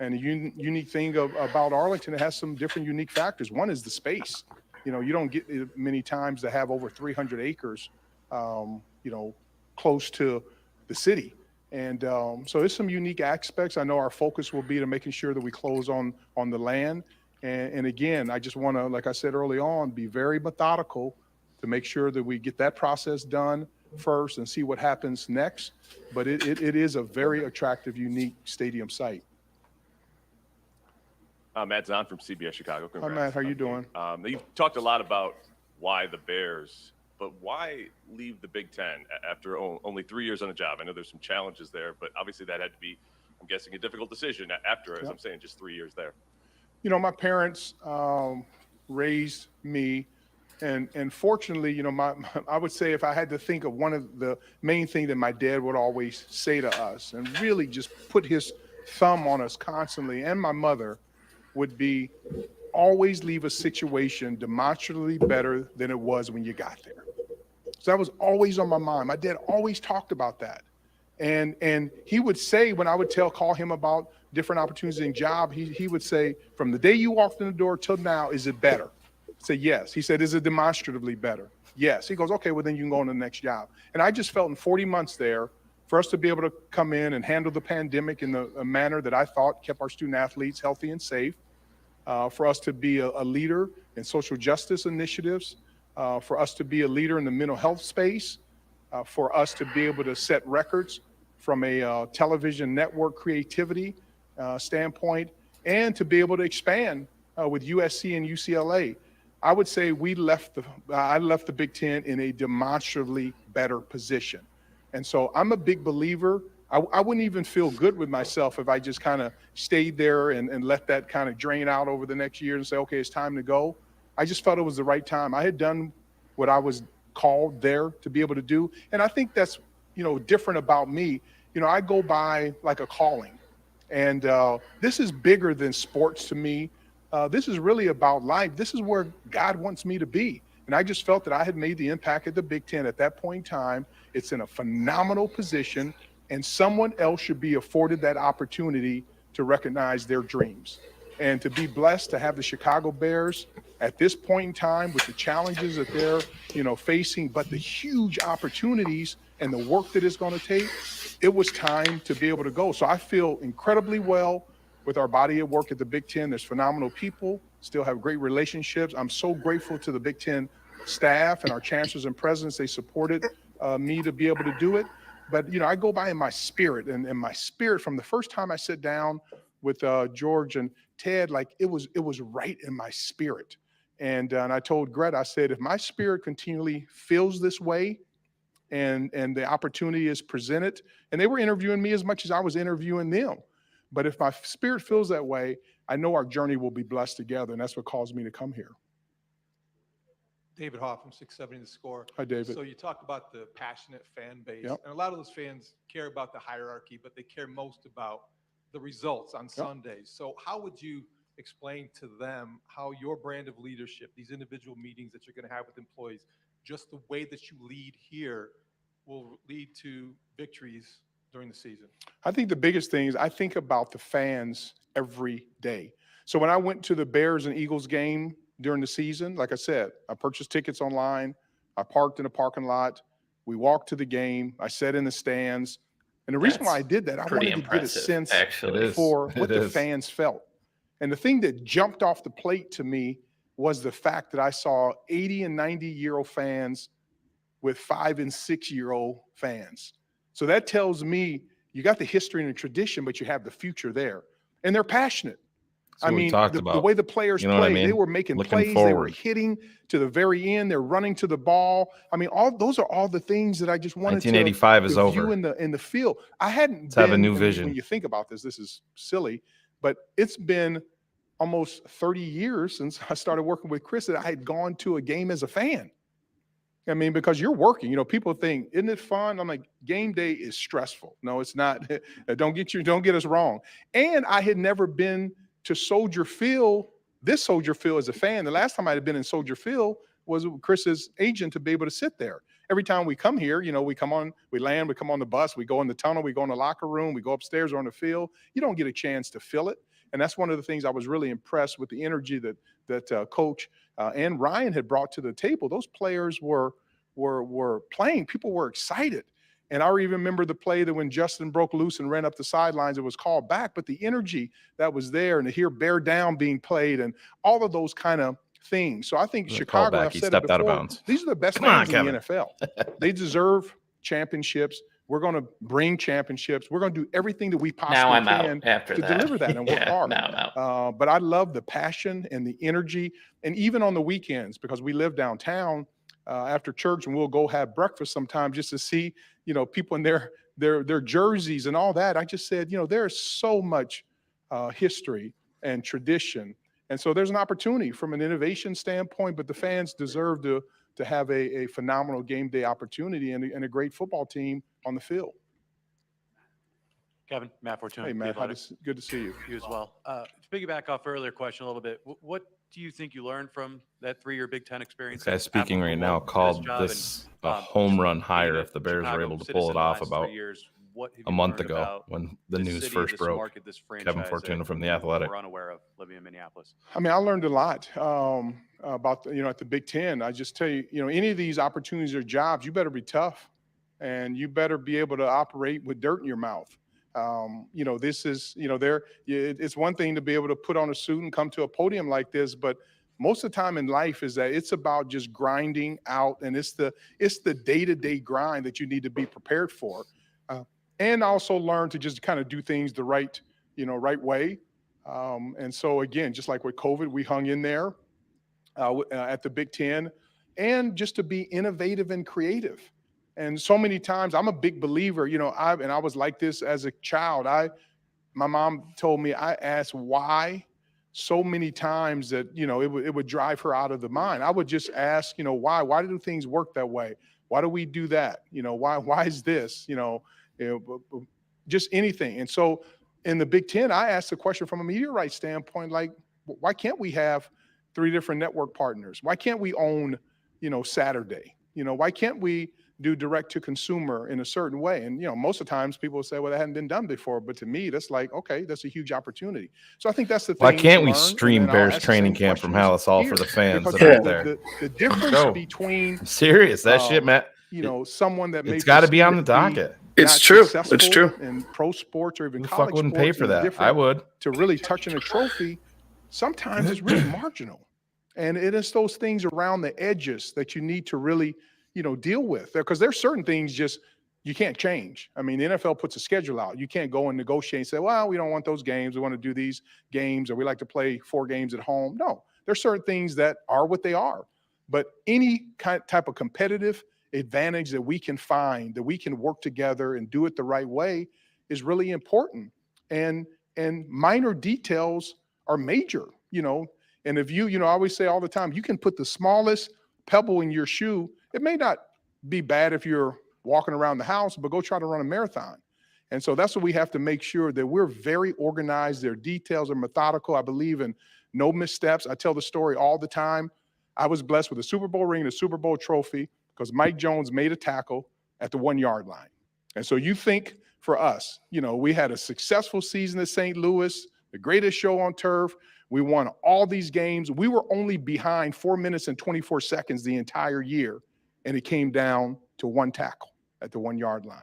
And the unique thing about Arlington, it has some different unique factors. One is the space. You don't get many times to have over 300 acres, close to the city. And so there's some unique aspects. I know our focus will be to making sure that we close on the land. And again, I just want to, like I said early on, be very methodical to make sure that we get that process done first and see what happens next. But it is a very attractive, unique stadium site. Matt Zahn from CBS Chicago. Congrats. Hi, Matt. How you doing? You've talked a lot about why the Bears, but why leave the Big Ten after only 3 years on the job? I know there's some challenges there, but obviously that had to be, I'm guessing, a difficult decision after, as I'm saying, just 3 years there. My parents raised me, and fortunately, I would say if I had to think of one of the main things that my dad would always say to us, and really just put his thumb on us constantly, and my mother, would be always leave a situation demonstrably better than it was when you got there. So that was always on my mind. My dad always talked about that. And he would say, when I would call him about different opportunities in job, he would say, from the day you walked in the door till now, is it better? I said, yes. He said, is it demonstratively better? Yes. He goes, okay, well, then you can go on to the next job. And I just felt in 40 months there, for us to be able to come in and handle the pandemic in a manner that I thought kept our student athletes healthy and safe, for us to be a leader in social justice initiatives, for us to be a leader in the mental health space, for us to be able to set records from a television network creativity standpoint, and to be able to expand with USC and UCLA. I would say I left the Big Ten in a demonstrably better position. And so I'm a big believer. I wouldn't even feel good with myself if I just kind of stayed there and let that kind of drain out over the next year and say, okay, it's time to go. I just felt it was the right time. I had done what I was called there to be able to do. And I think that's, different about me. I go by like a calling. And this is bigger than sports to me. This is really about life. This is where God wants me to be. And I just felt that I had made the impact at the Big Ten at that point in time. It's in a phenomenal position, and someone else should be afforded that opportunity to recognize their dreams. And to be blessed to have the Chicago Bears at this point in time with the challenges that they're, facing, but the huge opportunities and the work that it's going to take, it was time to be able to go. So I feel incredibly well with our body of work at the Big Ten. There's phenomenal people, still have great relationships. I'm so grateful to the Big Ten staff and our chancellors and presidents. They supported me to be able to do it. But, I go by in my spirit, and my spirit from the first time I sat down with George and Ted, like it was right in my spirit. And I told Greta, I said, if my spirit continually feels this way and the opportunity is presented, and they were interviewing me as much as I was interviewing them. But if my spirit feels that way, I know our journey will be blessed together. And that's what caused me to come here. David Hoff from 670 The Score. Hi, David. So you talked about the passionate fan base. Yep. And a lot of those fans care about the hierarchy, but they care most about the results on Sundays. So how would you explain to them how your brand of leadership, these individual meetings that you're going to have with employees, just the way that you lead here will lead to victories during the season? I think the biggest thing is I think about the fans every day. So when I went to the Bears and Eagles game during the season, like I said, I purchased tickets online. I parked in a parking lot. We walked to the game. I sat in the stands. And the reason why I did that, I wanted to get a sense for what the fans felt. And the thing that jumped off the plate to me was the fact that I saw 80 and 90-year-old fans with 5 and 6-year-old fans. So that tells me you got the history and the tradition, but you have the future there. And they're passionate. I mean, the way the players play, they were making plays, they were hitting to the very end, they're running to the ball. I mean, those are all the things that I just wanted 1985 is over. View in the field. I hadn't Let's have a new vision. When you think about this is silly, but it's been almost 30 years since I started working with Chris that I had gone to a game as a fan. I mean, because you're working, people think, isn't it fun? I'm like, game day is stressful. No, it's not. Don't get us wrong. And I had never been to Soldier Field, this Soldier Field as a fan. The last time I had been in Soldier Field was with Chris's agent to be able to sit there. every time we come here, we come on, we land, we come on the bus, we go in the tunnel, we go in the locker room, we go upstairs or on the field. You don't get a chance to feel it. And that's one of the things I was really impressed with, the energy that Coach and Ryan had brought to the table. Those players were playing. People were excited. And I even remember the play that when Justin broke loose and ran up the sidelines, it was called back. But the energy that was there, and to hear bear down being played and all of those kind of things. So I think Chicago, I've said it before, these are the best fans in the NFL. They deserve championships. We're going to bring championships. We're going to do everything that we possibly can to deliver that and work hard. But I love the passion and the energy. And even on the weekends, because we live downtown, after church, and we'll go have breakfast sometimes just to see, people in their jerseys and all that. I just said, there's so much history and tradition. And so there's an opportunity from an innovation standpoint, but the fans deserve to have a phenomenal game day opportunity and a great football team on the field. Kevin, Matt Fortune. Hey, Matt, good to see you. You as well. To piggyback off earlier question a little bit, what do you think you learned from that 3-year Big Ten experience? The guy speaking right now called this a home run hire if the Bears were able to pull it off about a month ago when the news first broke. Kevin Fortuna from The Athletic. We're unaware of living in Minneapolis. I mean, I learned a lot about, at the Big Ten. I just tell you, any of these opportunities or jobs, you better be tough and you better be able to operate with dirt in your mouth. This is, it's one thing to be able to put on a suit and come to a podium like this, but most of the time in life is that it's about just grinding out, and it's the day-to-day grind that you need to be prepared for. And also learn to just kind of do things the right way. And so again, just like with COVID, we hung in there at the Big Ten, and just to be innovative and creative. And so many times, I'm a big believer, I was like this as a child. My mom told me I asked why so many times that, it would drive her out of the mind. I would just ask, why do things work that way? Why do we do that? Why is this, just anything. And so in the Big Ten, I asked the question from a media rights standpoint, like, why can't we have 3 different network partners? Why can't we own, Saturday? Why can't we do direct to consumer in a certain way? And, most of the times people say, well, that hadn't been done before. But to me, that's like, okay, that's a huge opportunity. So I think that's the thing. Why can't we stream Bears training camp from Hallis Hall for the fans that are there? The difference between I'm serious, that shit, Matt. Someone that it's got to be on the docket. It's true. It's true. In pro sports or even Who the college fuck wouldn't sports, pay for that? I would. To really touching a trophy, sometimes it's really marginal. And it is those things around the edges that you need to really, deal with. Because there's certain things just you can't change. I mean, the NFL puts a schedule out. You can't go and negotiate and say, well, we don't want those games. We want to do these games, or we like to play 4 games at home. No, there's certain things that are what they are. But any type of competitive advantage that we can find, that we can work together and do it the right way, is really important. And minor details are major, And if I always say all the time, you can put the smallest pebble in your shoe. It may not be bad if you're walking around the house, but go try to run a marathon. And so that's what we have to make sure, that we're very organized. Their details are methodical. I believe in no missteps. I tell the story all the time. I was blessed with a Super Bowl ring and a Super Bowl trophy because Mike Jones made a tackle at the 1-yard line. And so you think for us, we had a successful season at St. Louis, the greatest show on turf. We won all these games. We were only behind 4 minutes and 24 seconds the entire year. And it came down to 1 tackle at the 1-yard line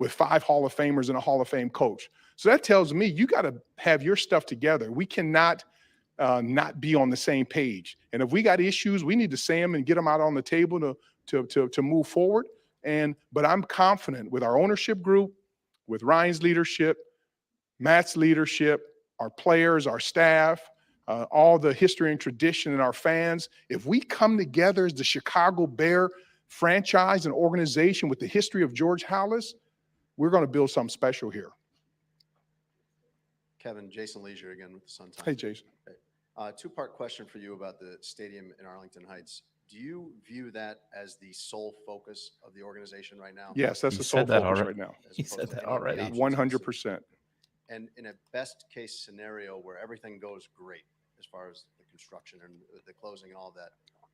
with 5 Hall of Famers and a Hall of Fame coach. So that tells me you got to have your stuff together. We cannot not be on the same page. And if we got issues, we need to say them and get them out on the table to move forward. But I'm confident with our ownership group, with Ryan's leadership, Matt's leadership, our players, our staff, all the history and tradition, and our fans. If we come together as the Chicago Bear franchise and organization with the history of George Halas, we're going to build something special here. Kevin, Jason Leisure again with the Sun-Times. Hey, Jason. Okay. 2-part question for you about the stadium in Arlington Heights. Do you view that as the sole focus of the organization right now? Yes, that's the sole focus right now. He said that already. 100%. And in a best case scenario where everything goes great as far as the construction and the closing and all that,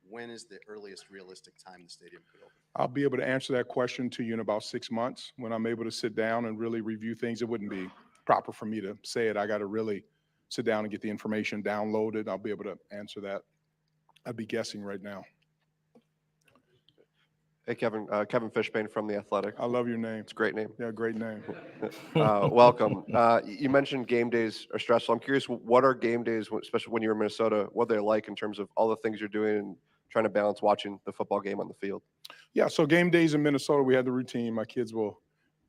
when is the earliest realistic time the stadium could open? I'll be able to answer that question to you in about 6 months when I'm able to sit down and really review things. It wouldn't be proper for me to say it. I got to really sit down and get the information downloaded. I'll be able to answer that. I'd be guessing right now. Hey, Kevin. Kevin Fishbane from The Athletic. I love your name. It's a great name. Yeah, great name. Welcome. You mentioned game days are stressful. I'm curious, what are game days, especially when you're in Minnesota, what they're like in terms of all the things you're doing and trying to balance watching the football game on the field? Yeah, so game days in Minnesota, we have the routine. My kids will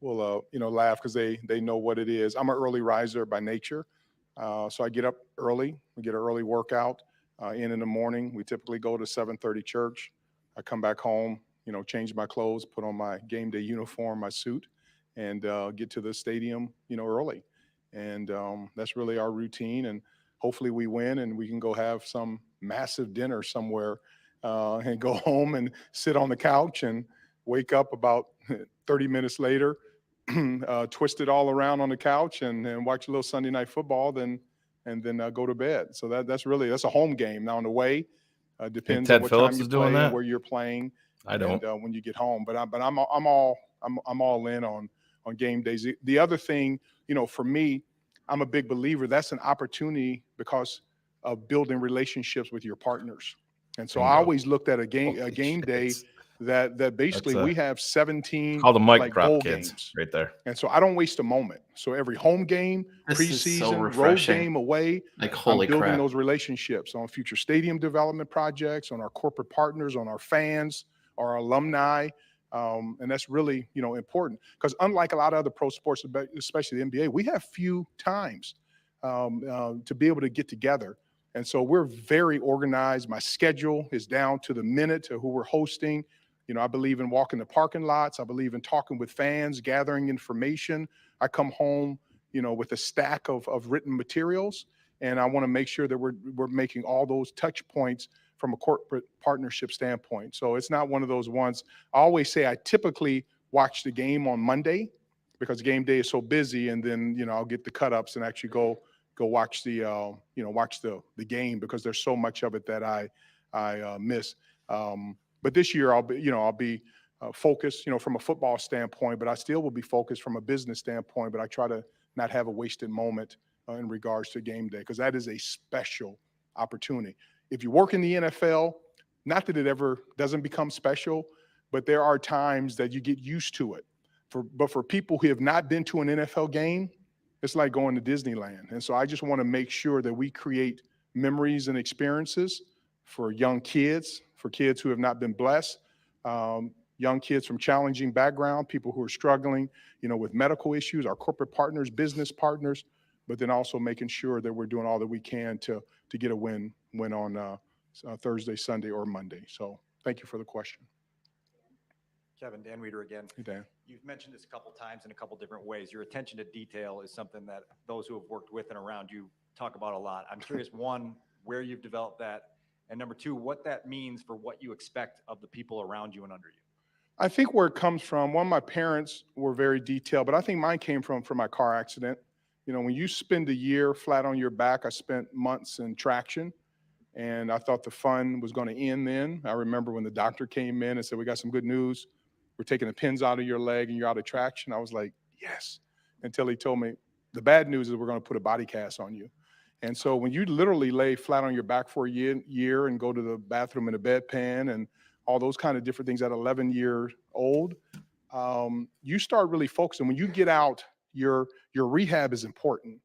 laugh because they know what it is. I'm an early riser by nature, so I get up early. We get an early workout in the morning. We typically go to 7:30 church. I come back home, change my clothes, put on my game day uniform, my suit, and get to the stadium, early. And that's really our routine. And hopefully we win and we can go have some massive dinner somewhere and go home and sit on the couch and wake up about 30 minutes later, twist it all around on the couch and watch a little Sunday night football, and then go to bed. So that's a home game. Now on the way, depends on what Phillips time is you doing play, that? where you're playing. I don't. And when you get home, but I'm all in on game days. The other thing, for me, I'm a big believer. That's an opportunity because of building relationships with your partners. And so I always looked at a game day that basically we have 17 call the mic like drop bowl kids games right there. And so I don't waste a moment. So every home game, This is so preseason, road refreshing. game, away, Like, holy I'm building crap. those relationships on future stadium development projects, on our corporate partners, on our fans, our alumni. And that's really, important because unlike a lot of other pro sports, especially the NBA, we have few times to be able to get together. And so we're very organized. My schedule is down to the minute to who we're hosting. I believe in walking the parking lots. I believe in talking with fans, gathering information. I come home, with a stack of written materials, and I want to make sure that we're making all those touch points from a corporate partnership standpoint. So it's not one of those ones. I always say I typically watch the game on Monday because game day is so busy, and then I'll get the cut ups and actually go watch the game because there's so much of it that I miss. But this year I'll be focused, from a football standpoint, but I still will be focused from a business standpoint. But I try to not have a wasted moment in regards to game day because that is a special opportunity. If you work in the NFL, not that it ever doesn't become special, but there are times that you get used to it. But for people who have not been to an NFL game, it's like going to Disneyland. And so I just want to make sure that we create memories and experiences for young kids, for kids who have not been blessed, young kids from challenging background, people who are struggling, with medical issues, our corporate partners, business partners, but then also making sure that we're doing all that we can to get a win on Thursday, Sunday, or Monday. So thank you for the question. Kevin, Dan Reeder again. Hey, Dan. You've mentioned this a couple times in a couple different ways. Your attention to detail is something that those who have worked with and around you talk about a lot. I'm curious, one, where you've developed that, and number two, what that means for what you expect of the people around you and under you. I think where it comes from, one, my parents were very detailed, but I think mine came from my car accident. When you spend a year flat on your back, I spent months in traction, and I thought the fun was going to end then. I remember when the doctor came in and said, "We got some good news. We're taking the pins out of your leg and you're out of traction." I was like, yes, until he told me the bad news is we're going to put a body cast on you. And so when you literally lay flat on your back for a year and go to the bathroom in a bedpan and all those kind of different things at 11 years old, you start really focusing. When you get out, your rehab is important.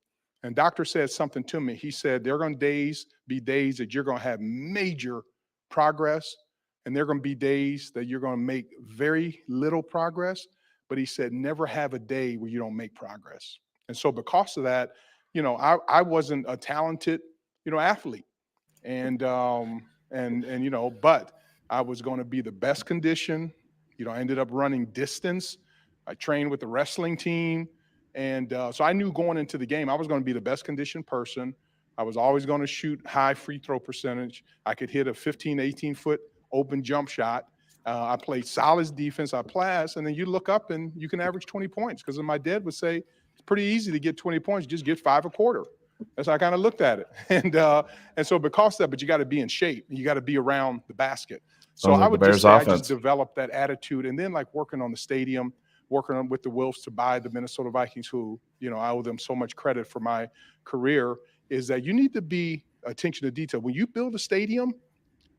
And doctor said something to me. He said, there are going to be days that you're going to have major progress, and there are going to be days that you're going to make very little progress. But he said, never have a day where you don't make progress. And so because of that, I wasn't a talented, athlete. And but I was going to be the best condition. I ended up running distance. I trained with the wrestling team. And so I knew going into the game, I was going to be the best conditioned person. I was always going to shoot high free throw percentage. I could hit a 15, 18-foot open jump shot. I played solid defense. I passed. And then you look up and you can average 20 points. Because my dad would say, it's pretty easy to get 20 points. Just get 5 a quarter. That's how I kind of looked at it. And so because of that, but you got to be in shape. You got to be around the basket. So Sounds I like the would just Bears say I offense. just developed that attitude, and then like working on the stadium, working on with the Wolves to buy the Minnesota Vikings, who, I owe them so much credit for my career, is that you need to be attention to detail. When you build a stadium,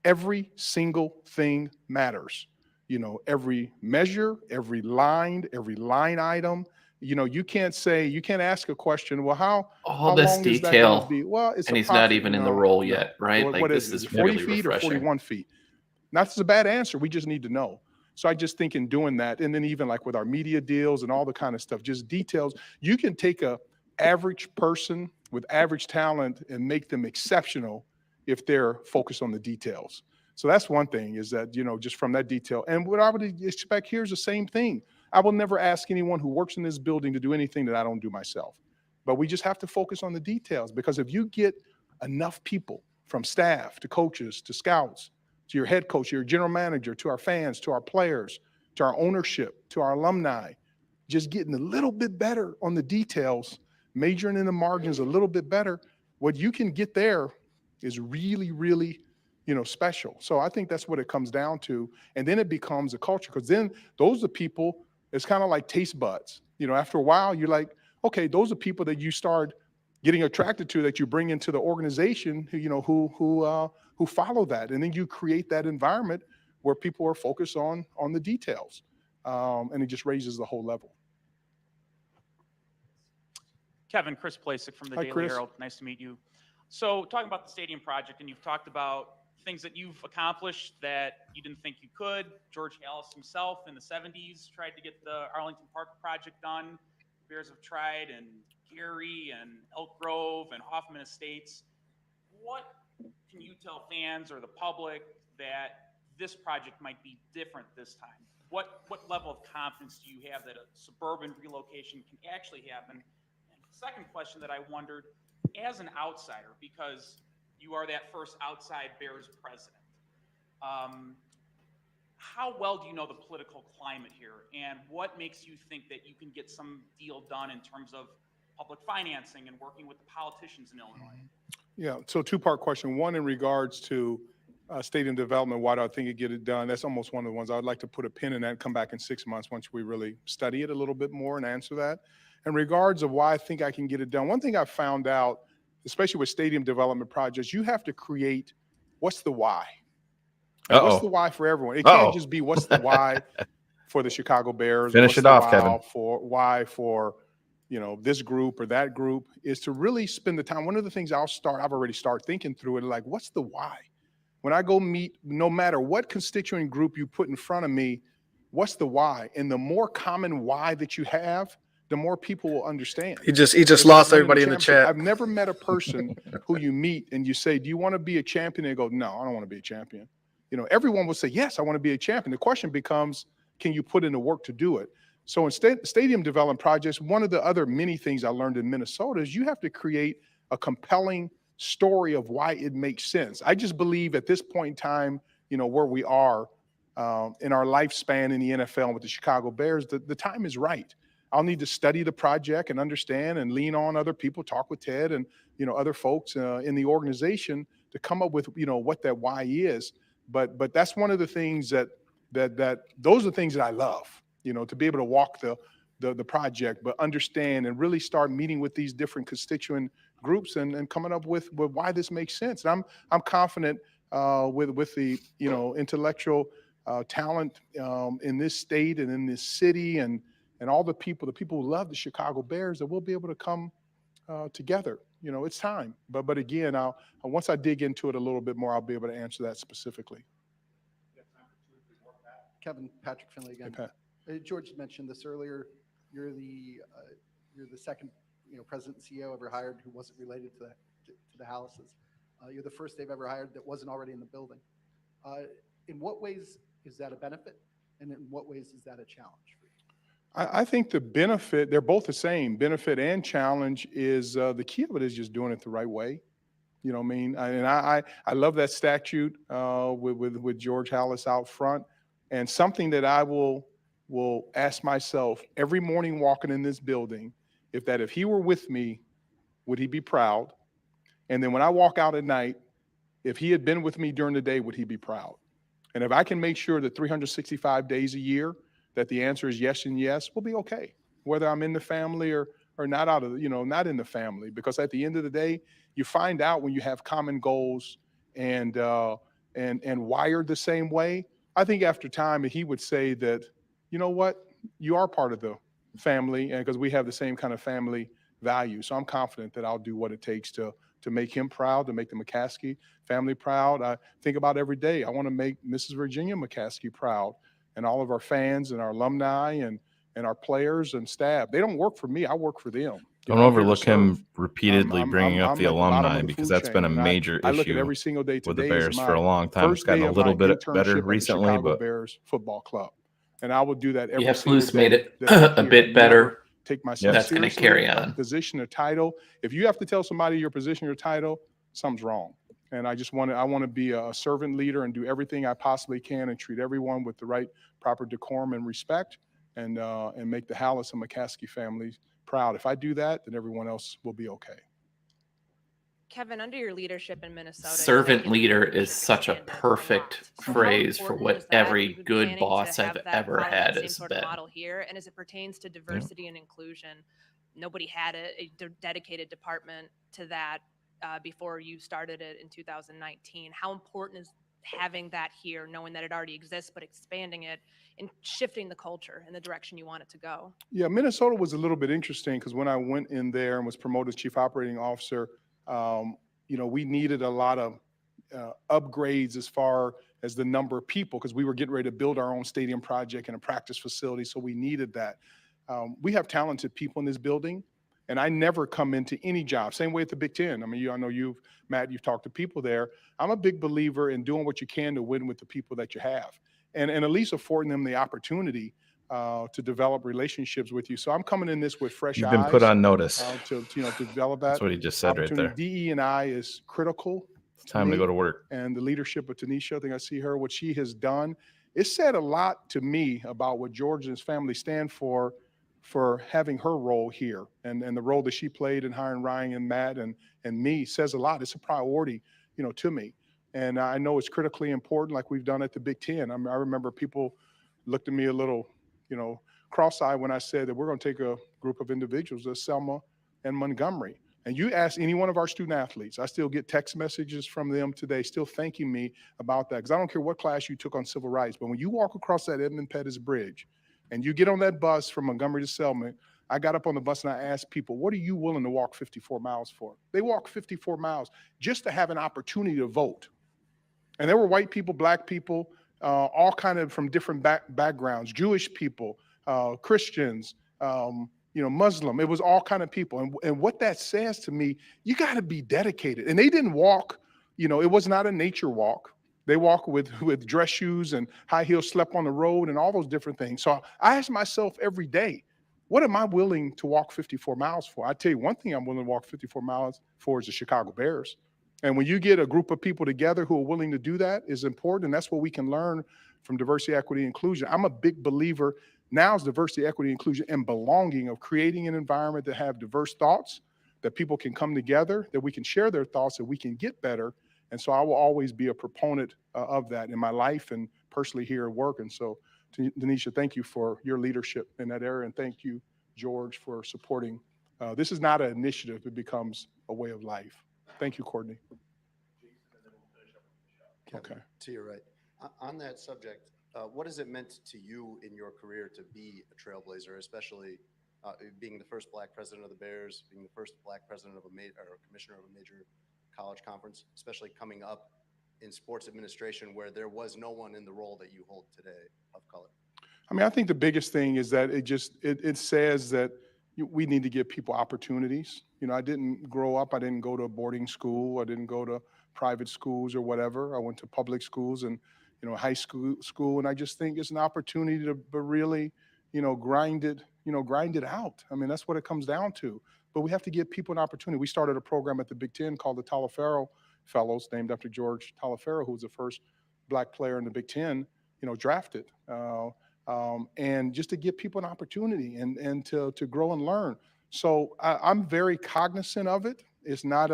every single thing matters. Every measure, every line item. You can't ask a question, well, how All this long is that going to detail, be? Well, it's and he's not approximately, even in the no, role no. yet, right? What Like, is this it? is 40 really feet or refreshing. 41 feet? That's a bad answer. We just need to know. So I just think in doing that, and then even like with our media deals and all the kind of stuff, just details, you can take a average person with average talent and make them exceptional if they're focused on the details. So that's one thing, is that, just from that detail. And what I would expect here is the same thing. I will never ask anyone who works in this building to do anything that I don't do myself. But we just have to focus on the details, because if you get enough people, from staff to coaches to scouts, to your head coach, your general manager, to our fans, to our players, to our ownership, to our alumni, just getting a little bit better on the details, majoring in the margins a little bit better, what you can get there is really, really, special. So I think that's what it comes down to. And then it becomes a culture, because then those are people, it's kind of like taste buds. After a while, you're like, okay, those are people that you start getting attracted to, that you bring into the organization, who follow that. And then you create that environment where people are focused on the details. And it just raises the whole level. Kevin, Chris Plasek from the Hi, Daily Chris. Herald. Nice to meet you. So talking about the stadium project, and you've talked about things that you've accomplished that you didn't think you could. George Halas himself in the 70s tried to get the Arlington Park project done. The Bears have tried, and Gary and Elk Grove and Hoffman Estates. What can you tell fans or the public that this project might be different this time? What level of confidence do you have that a suburban relocation can actually happen? And the second question that I wondered, as an outsider, because you are that first outside Bears president, how well do you know the political climate here, and what makes you think that you can get some deal done in terms of public financing and working with the politicians in Illinois? Yeah, so two-part question. One, in regards to stadium development, why do I think it get it done? That's almost one of the ones I'd like to put a pin in that and come back in 6 months once we really study it a little bit more and answer that. In regards of why I think I can get it done, one thing I found out, especially with stadium development projects, you have to create, what's the why? Like, what's the why for everyone? It can't just be what's the why for the Chicago Bears. Finish what's it the off, why Kevin. Why for this group or that group, is to really spend the time. One of the things I've already started thinking through it, like, what's the why? When I go meet, no matter what constituent group you put in front of me, what's the why? And the more common why that you have, the more people will understand. He just It's lost like winning everybody in the championship. chat. I've never met a person who you meet and you say, do you want to be a champion? And they go, no, I don't want to be a champion. Everyone will say, yes, I want to be a champion. The question becomes, can you put in the work to do it? So in stadium development projects, one of the other many things I learned in Minnesota is you have to create a compelling story of why it makes sense. I just believe at this point in time, where we are in our lifespan in the NFL with the Chicago Bears, the time is right. I'll need to study the project and understand and lean on other people, talk with Ted and other folks in the organization to come up with what that why is. But that's one of the things that those are the things that I love. To be able to walk the project, but understand and really start meeting with these different constituent groups and coming up with why this makes sense. And I'm confident with the intellectual talent in this state and in this city and all the people who love the Chicago Bears, that we'll be able to come together. It's time. But again, once I dig into it a little bit more, I'll be able to answer that specifically. Kevin, Patrick Finley again. Hey, Pat. George mentioned this earlier. You're the second president and CEO ever hired who wasn't related to the Hallases. You're the first they've ever hired that wasn't already in the building. In what ways is that a benefit, and in what ways is that a challenge for you? I think the benefit, they're both the same. Benefit and challenge is the key of it is just doing it the right way. You know what I mean? And I love that statute with George Halas out front, and something that I will ask myself every morning walking in this building, if he were with me, would he be proud? And then when I walk out at night, if he had been with me during the day, would he be proud? And if I can make sure that 365 days a year, that the answer is yes and yes, we'll be okay. Whether I'm in the family or not out of, not in the family, because at the end of the day, you find out when you have common goals and wired the same way. I think after time, he would say that, you know what, you are part of the family, and because we have the same kind of family values. So I'm confident that I'll do what it takes to make him proud, to make the McCaskey family proud. I think about every day, I want to make Mrs. Virginia McCaskey proud, and all of our fans and our alumni and our players and staff. They don't work for me, I work for them. Don't overlook him repeatedly bringing up the I'm at the bottom alumni, of the because food that's been a chain, and major I look at issue every single day. with the Today is Bears my for a long time. It's first gotten day a of little my bit better internship at the recently, Chicago but Bears football club, and I will do that every Yeah, single Flus day made it that I'm a here. bit I better. never take myself That's going to seriously, carry a on. position or title. If you have to tell somebody your position or title, something's wrong. And I want to be a servant leader and do everything I possibly can and treat everyone with the right proper decorum and respect, and make the Hallis and McCaskey families proud. If I do that, then everyone else will be okay. Kevin, under your leadership in Minnesota, Servant leader is such a perfect phrase for what every good boss I've ever had has been. Model here, and as it pertains to diversity and inclusion, nobody had a dedicated department to that before you started it in 2019. How important is having that here, knowing that it already exists, but expanding it and shifting the culture in the direction you want it to go? Yeah, Minnesota was a little bit interesting because when I went in there and was promoted as chief operating officer, we needed a lot of upgrades as far as the number of people, because we were getting ready to build our own stadium project and a practice facility, so we needed that. We have talented people in this building, and I never come into any job. Same way at the Big Ten. I mean, I know Matt, you've talked to people there. I'm a big believer in doing what you can to win with the people that you have, and at least affording them the opportunity to develop relationships with you. So I'm coming in this with fresh eyes. You've been put on notice. To develop that. That's what he just said right there. DE&I is critical. It's time to go to work. And the leadership of Tanisha, I think I see her, what she has done. It said a lot to me about what George and his family stand for having her role here, and the role that she played in hiring Ryan and Matt and me says a lot. It's a priority, to me. And I know it's critically important, like we've done at the Big Ten. I remember people looked at me a little, cross-eyed when I said that we're going to take a group of individuals to Selma and Montgomery. And you ask any one of our student athletes, I still get text messages from them today, still thanking me about that. Because I don't care what class you took on civil rights, but when you walk across that Edmund Pettus Bridge and you get on that bus from Montgomery to Selma, I got up on the bus and I asked people, what are you willing to walk 54 miles for? They walk 54 miles just to have an opportunity to vote. And there were white people, black people, all kind of from different backgrounds, Jewish people, Christians, Muslim. It was all kind of people. And what that says to me, you got to be dedicated. And they didn't walk, it was not a nature walk. They walk with dress shoes and high heels, slept on the road and all those different things. So I ask myself every day, what am I willing to walk 54 miles for? I tell you one thing I'm willing to walk 54 miles for is the Chicago Bears. And when you get a group of people together who are willing to do that is important. And that's what we can learn from diversity, equity, inclusion. I'm a big believer now is diversity, equity, inclusion, and belonging, of creating an environment that have diverse thoughts, that people can come together, that we can share their thoughts, that we can get better. And so I will always be a proponent of that in my life and personally here at work. And so, Tanisha, thank you for your leadership in that area. And thank you, George, for supporting. This is not an initiative. It becomes a way of life. Thank you, Courtney. Kevin, to your right. On that subject, what has it meant to you in your career to be a trailblazer, especially being the first black president of the Bears, being the first black president of or commissioner of a major college conference, especially coming up in sports administration where there was no one in the role that you hold today of color? I mean, I think the biggest thing is that it says that we need to give people opportunities. I didn't grow up, I didn't go to a boarding school, I didn't go to private schools or whatever. I went to public schools and high school, and I just think it's an opportunity to really, grind it out. I mean, that's what it comes down to. But we have to give people an opportunity. We started a program at the Big Ten called the Taliaferro Fellows, named after George Taliaferro, who was the first black player in the Big Ten, drafted. And just to give people an opportunity and to grow and learn. So I'm very cognizant of it. It's not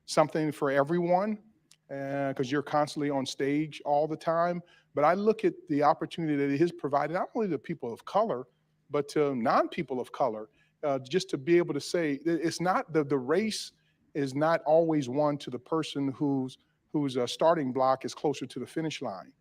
something for everyone because you're constantly on stage all the time. But I look at the opportunity that it has provided not only to people of color, but to non-people of color, just to be able to say it's not the race is not always won to the person whose starting block is closer to the finish line.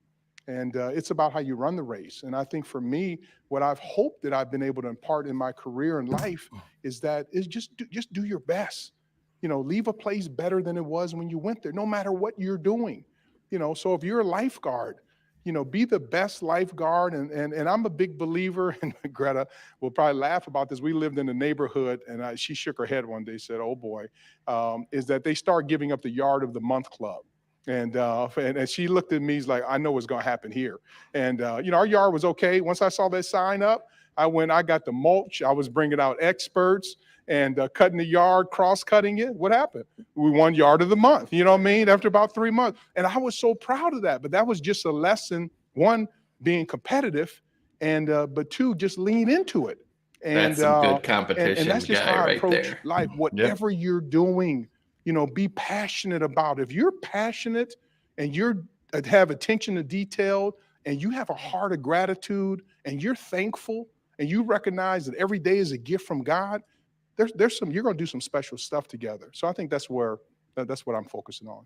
And it's about how you run the race. And I think for me, what I've hoped that I've been able to impart in my career and life is just do your best. You know, leave a place better than it was when you went there, no matter what you're doing. You know, so if you're a lifeguard, you know, be the best lifeguard. And I'm a big believer, and Greta will probably laugh about this. We lived in a neighborhood, and she shook her head one day, said, "Oh boy," is that they start giving up the Yard of the Month Club. And she looked at me, like, I know what's going to happen here. And, you know, our yard was okay. Once I saw that sign up, I got the mulch. I was bringing out experts and cutting the yard, cross-cutting it. What happened? We won Yard of the Month, you know what I mean, after about 3 months. And I was so proud of that. But that was just a lesson, one, being competitive, and but two, just lean into it. And, That's some good competition and that's just guy how I right approach there. life. Whatever you're doing, you know, be passionate about it. If you're passionate and you have attention to detail and you have a heart of gratitude and you're thankful and you recognize that every day is a gift from God, there's some, you're going to do some special stuff together. So I think that's what I'm focusing on.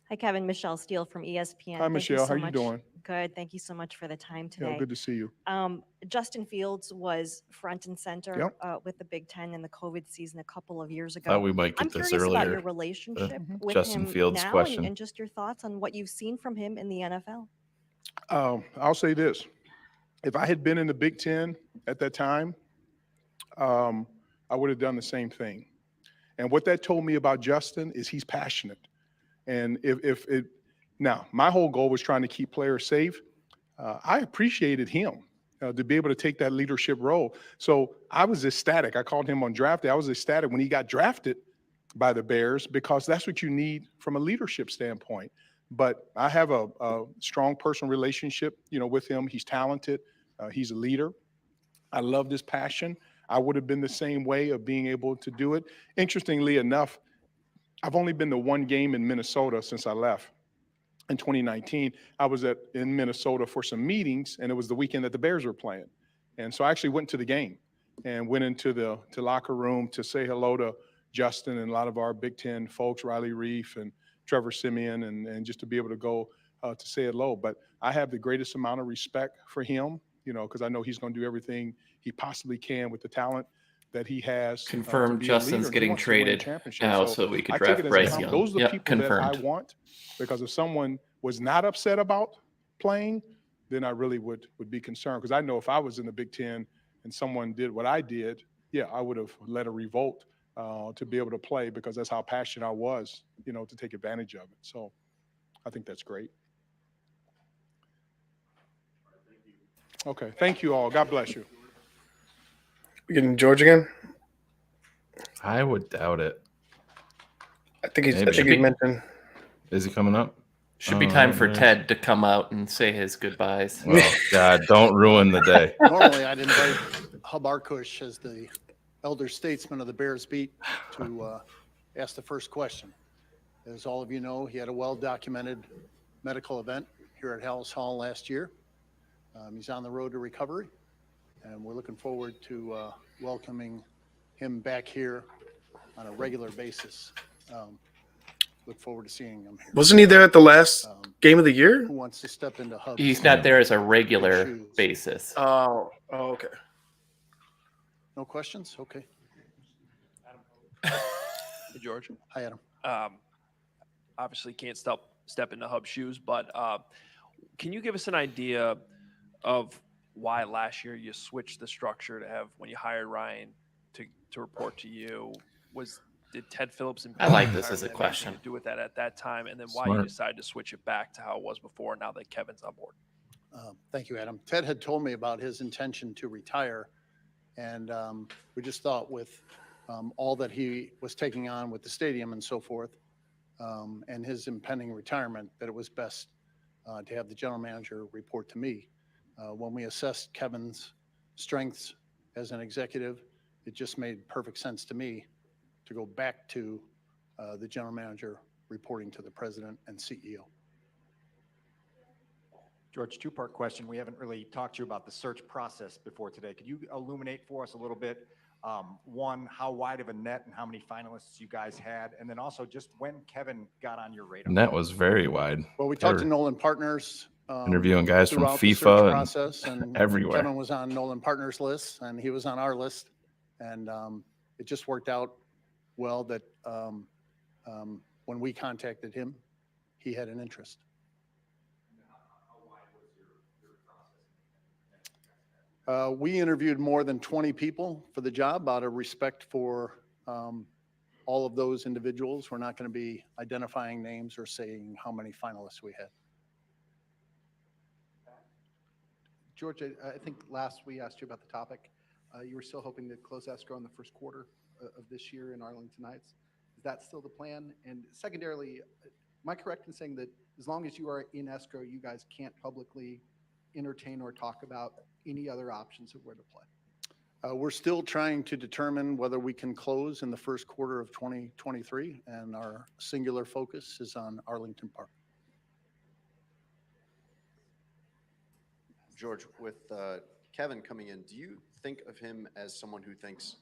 Hi, Kevin. Michelle Steele from ESPN. Hi, Michelle. How you doing? Good. Thank you so much for the time today. Yeah, good to see you. Justin Fields was front and center with the Big Ten in the COVID season a couple of years ago. Thought we might get I'm this curious about earlier. your relationship with Justin him Fields now question. and just your thoughts on what you've seen from him in the NFL. I'll say this. If I had been in the Big Ten at that time, I would have done the same thing. And what that told me about Justin is he's passionate. And now my whole goal was trying to keep players safe. I appreciated him to be able to take that leadership role. So I was ecstatic. I called him on draft day. I was ecstatic when he got drafted by the Bears because that's what you need from a leadership standpoint. But I have a strong personal relationship, you know, with him. He's talented. He's a leader. I love this passion. I would have been the same way of being able to do it. Interestingly enough, I've only been to one game in Minnesota since I left. In 2019, I was in Minnesota for some meetings, and it was the weekend that the Bears were playing. And so I actually went to the game and went into the locker room to say hello to Justin and a lot of our Big Ten folks, Riley Reif and Trevor Siemian, and just to be able to go to say hello. But I have the greatest amount of respect for him, you know, because I know he's going to do everything he possibly can with the talent that he has. Confirmed Justin's getting traded now so we could draft Bryce Young. Those are the Yep, people that I confirmed. want, because if someone was not upset about playing, then I really would be concerned, because I know if I was in the Big Ten and someone did what I did, yeah, I would have led a revolt to be able to play, because that's how passionate I was, you know, to take advantage of it. So I think that's great. Okay, thank you all. God bless you. We getting George again? I would doubt it. I think he's. Maybe. I think he mentioned. Is he coming up? Should be time for Ted to come out and say his goodbyes. Oh, God, don't ruin the day. Normally, I'd invite Hub Arkush as the elder statesman of the Bears beat to ask the first question. As all of you know, he had a well-documented medical event here at Hallis Hall last year. He's on the road to recovery, and we're looking forward to welcoming him back here on a regular basis. Look forward to seeing him here. Wasn't he there at the last game of the year? Who wants to step into Hub's He's not there as a regular basis. Oh, okay. No questions? Okay. Hey, George. Hi, Adam. Obviously can't step into Hub's shoes, but can you give us an idea of why last year you switched the structure to have, when you hired Ryan to report to you, did Ted Phillips and I like this as a question. to do with that at that time, and then why Smart. you decided to switch it back to how it was before now that Kevin's on board? Thank you, Adam. Ted had told me about his intention to retire, and we just thought with all that he was taking on with the stadium and so forth, and his impending retirement, that it was best to have the general manager report to me. When we assessed Kevin's strengths as an executive it just made perfect sense to me to go back to the general manager reporting to the president and CEO. George, two-part question. We haven't really talked to you about the search process before today. Could you illuminate for us a little bit, one, how wide of a net and how many finalists you guys had? And then also just when Kevin got on your radar. Net was very wide. Well, we talked to Nolan Partners. Interviewing guys from throughout the search FIFA process, and everywhere. Kevin was on Nolan Partners list, and he was on our list. And it just worked out well that when we contacted him, he had an interest. We interviewed more than 20 people for the job out of respect for all of those individuals. We're not going to be identifying names or saying how many finalists we had. George, I think last we asked you about the topic. You were still hoping to close escrow in the first quarter of this year in Arlington Heights. Is that still the plan? And secondarily, am I correct in saying that as long as you are in escrow, you guys can't publicly entertain or talk about any other options of where to play? We're still trying to determine whether we can close in the first quarter of 2023, and our singular focus is on Arlington Park. George, with Kevin coming in, do you think of him as someone who thinks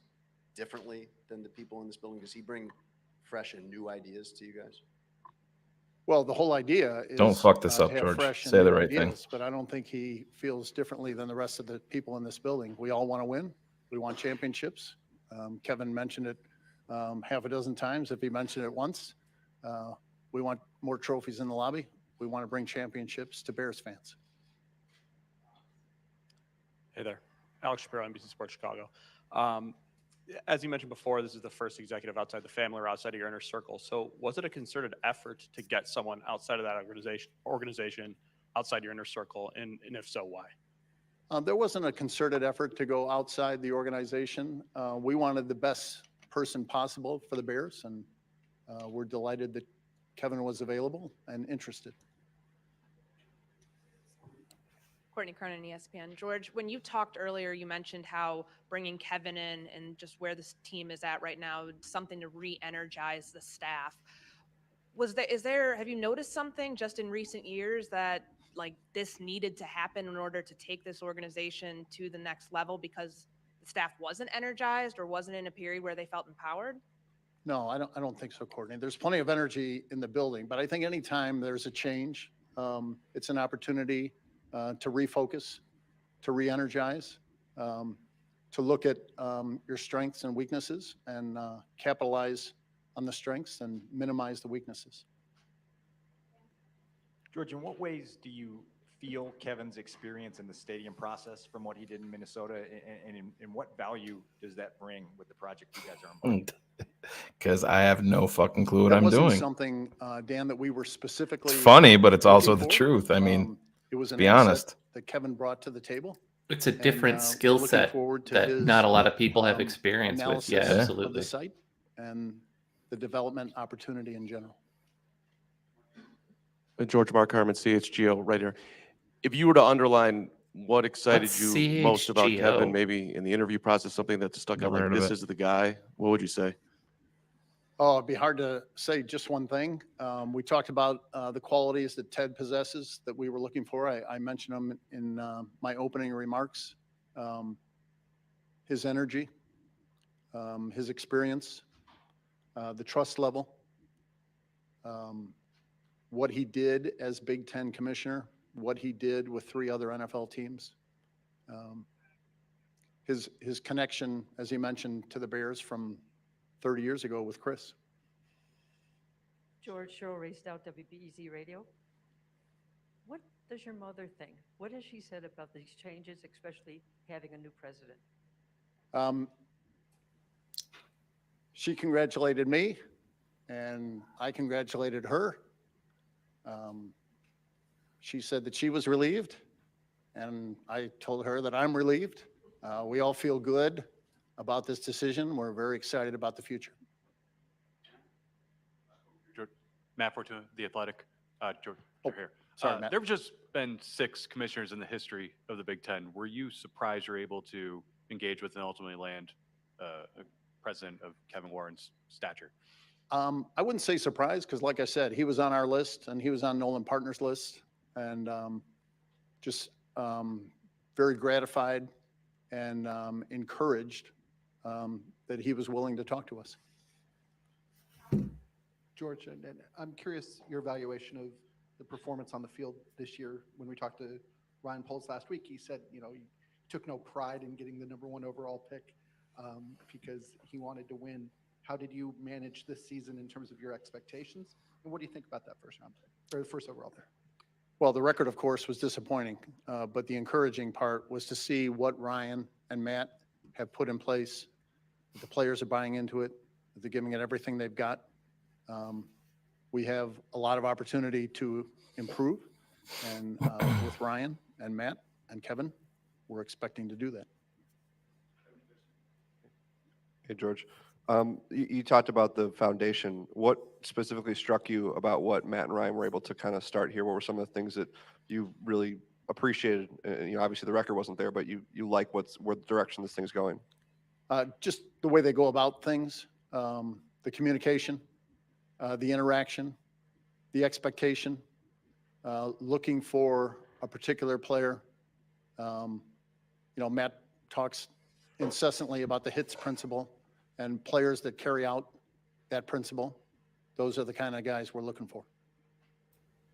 differently than the people in this building? Does he bring fresh and new ideas to you guys? Well, the whole idea is Don't fuck this up, to have George. fresh and Say the new right thing. ideas, but I don't think he feels differently than the rest of the people in this building. We all want to win. We want championships. Kevin mentioned it half a dozen times. If he mentioned it once, we want more trophies in the lobby. We want to bring championships to Bears fans. Hey there, Alex Shapiro, NBC Sports Chicago. As you mentioned before, this is the first executive outside the family or outside of your inner circle. So was it a concerted effort to get someone outside of that organization outside your inner circle? And if so, why? There wasn't a concerted effort to go outside the organization. We wanted the best person possible for the Bears, and we're delighted that Kevin was available and interested. Courtney Cronin, ESPN. George, when you talked earlier, you mentioned how bringing Kevin in and just where this team is at right now, something to re-energize the staff. Have you noticed something just in recent years that like this needed to happen in order to take this organization to the next level because the staff wasn't energized or wasn't in a period where they felt empowered? No, I don't think so, Courtney. There's plenty of energy in the building, but I think anytime there's a change, it's an opportunity to refocus, to re-energize, to look at your strengths and weaknesses and capitalize on the strengths and minimize the weaknesses. George, in what ways do you feel Kevin's experience in the stadium process from what he did in Minnesota, and in what value does that bring with the project you guys are involved in? Because I have no fucking clue what That I'm wasn't doing. something, Dan, that we were specifically. It's funny, but it's also looking the for. truth. I mean, it was an be asset honest. that Kevin brought to the table. It's a different And, skill looking set forward to that his, not a lot of people have experience with. analysis Yeah, of the absolutely. site and the development opportunity in general. George Mark Harmon, CHGO, right here. If you were to underline what excited What's you most about CHGO? Kevin, maybe in the interview process, something that stuck out Never like heard of this it. is the guy, what would you say? Oh, it'd be hard to say just one thing. We talked about the qualities that Ted possesses that we were looking for. I mentioned them in my opening remarks. His energy, his experience, the trust level, what he did as Big Ten commissioner, what he did with 3 other NFL teams, his connection, as he mentioned, to the Bears from 30 years ago with Chris. George Cheryl raced out WBEZ Radio. What does your mother think? What has she said about these changes, especially having a new president? She congratulated me, and I congratulated her. She said that she was relieved, and I told her that I'm relieved. We all feel good about this decision. We're very excited about the future. Matt Fortuna, The Athletic. George, you're here. sorry, Matt. There have just been 6 commissioners in the history of the Big Ten. Were you surprised you're able to engage with and ultimately land a president of Kevin Warren's stature? I wouldn't say surprised because, like I said, he was on our list and he was on Nolan Partners' list, and just very gratified and encouraged that he was willing to talk to us. George, and I'm curious your evaluation of the performance on the field this year. When we talked to Ryan Poles last week, he said, he took no pride in getting the #1 overall pick because he wanted to win. How did you manage this season in terms of your expectations? And what do you think about that first round pick, or the first overall pick? Well, the record, of course, was disappointing, but the encouraging part was to see what Ryan and Matt have put in place. The players are buying into it. They're giving it everything they've got. We have a lot of opportunity to improve, and with Ryan and Matt and Kevin, we're expecting to do that. Hey, George. You talked about the foundation. What specifically struck you about what Matt and Ryan were able to kind of start here? What were some of the things that you really appreciated? Obviously the record wasn't there, but you like where the direction this thing's going. Just the way they go about things, the communication, the interaction, the expectation, looking for a particular player. Matt talks incessantly about the hits principle and players that carry out that principle. Those are the kind of guys we're looking for.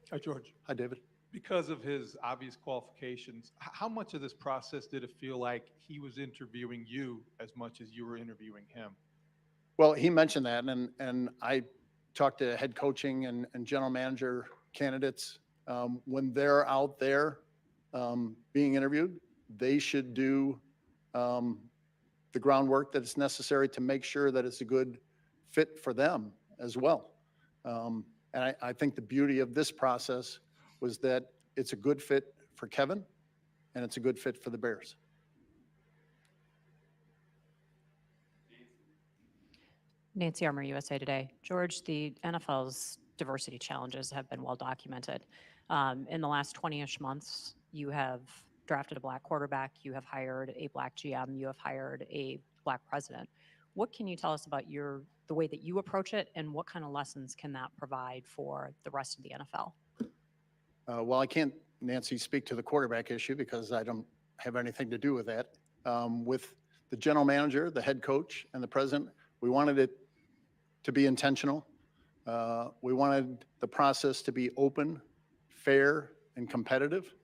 Hi, George. Hi, David. Because of his obvious qualifications, how much of this process did it feel like he was interviewing you as much as you were interviewing him? Well, he mentioned that, and I talked to head coaching and general manager candidates. When they're out there being interviewed, they should do the groundwork that is necessary to make sure that it's a good fit for them as well. And I think the beauty of this process was that it's a good fit for Kevin and it's a good fit for the Bears. Nancy Armour, USA Today. George, the NFL's diversity challenges have been well documented. In the last 20-ish months, you have drafted a black quarterback, you have hired a black GM, you have hired a black president. What can you tell us about the way that you approach it, and what kind of lessons can that provide for the rest of the NFL? Well, I can't, Nancy, speak to the quarterback issue because I don't have anything to do with that. With the general manager, the head coach, and the president, we wanted it to be intentional. We wanted the process to be open, fair, and competitive.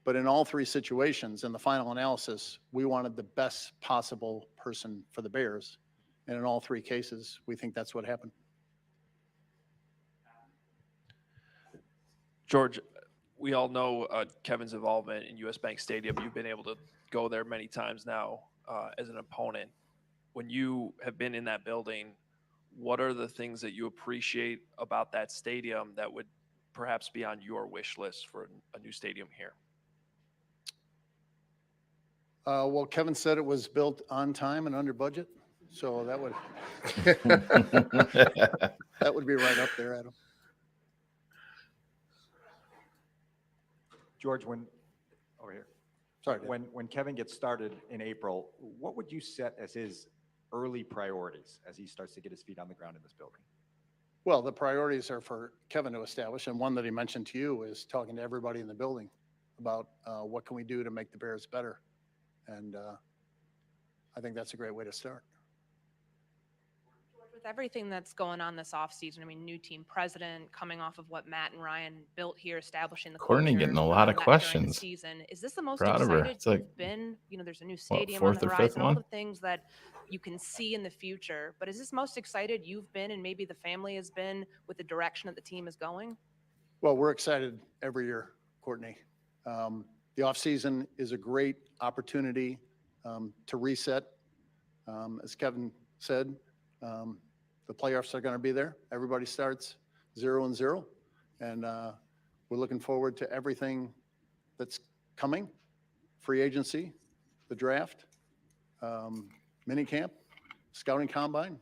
But in all three situations, in the final analysis, we wanted the best possible person for the Bears. And in all three cases, we think that's what happened. George, we all know Kevin's involvement in US Bank Stadium. You've been able to go there many times now as an opponent. When you have been in that building, what are the things that you appreciate about that stadium that would perhaps be on your wish list for a new stadium here? Well, Kevin said it was built on time and under budget, so that would that would be right up there, Adam. George, over here. Sorry, when Kevin gets started in April, what would you set as his early priorities as he starts to get his feet on the ground in this building? Well, the priorities are for Kevin to establish, and one that he mentioned to you is talking to everybody in the building about what can we do to make the Bears better. And I think that's a great way to start. With everything that's going on this offseason, I mean, new team president, coming off of what Matt and Ryan built here, establishing the Courtney culture, getting a lot of that during the questions. season. Is this the most Proud of her. excited It's like, you've been? There's a new stadium fourth on the or fifth horizon, all one? the things that you can see in the future. But is this most excited you've been, and maybe the family has been, with the direction that the team is going? Well, we're excited every year, Courtney. The offseason is a great opportunity to reset. As Kevin said, the playoffs are going to be there. Everybody starts 0-0, and we're looking forward to everything that's coming: free agency, the draft, mini camp, scouting combine,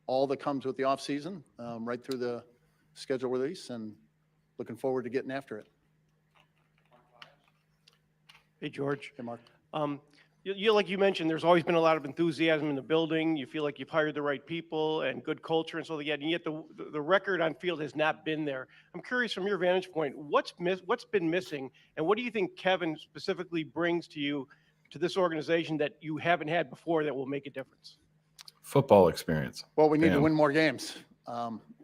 all that comes with the offseason, right through the schedule release, and looking forward to getting after it. Hey, George. Hey, Mark. like you mentioned, there's always been a lot of enthusiasm in the building. You feel like you've hired the right people and good culture and so that, and yet the record on field has not been there. I'm curious from your vantage point, what's been missing, and what do you think Kevin specifically brings to you, to this organization that you haven't had before that will make a difference? Football experience. Well, we need to Damn. win more games.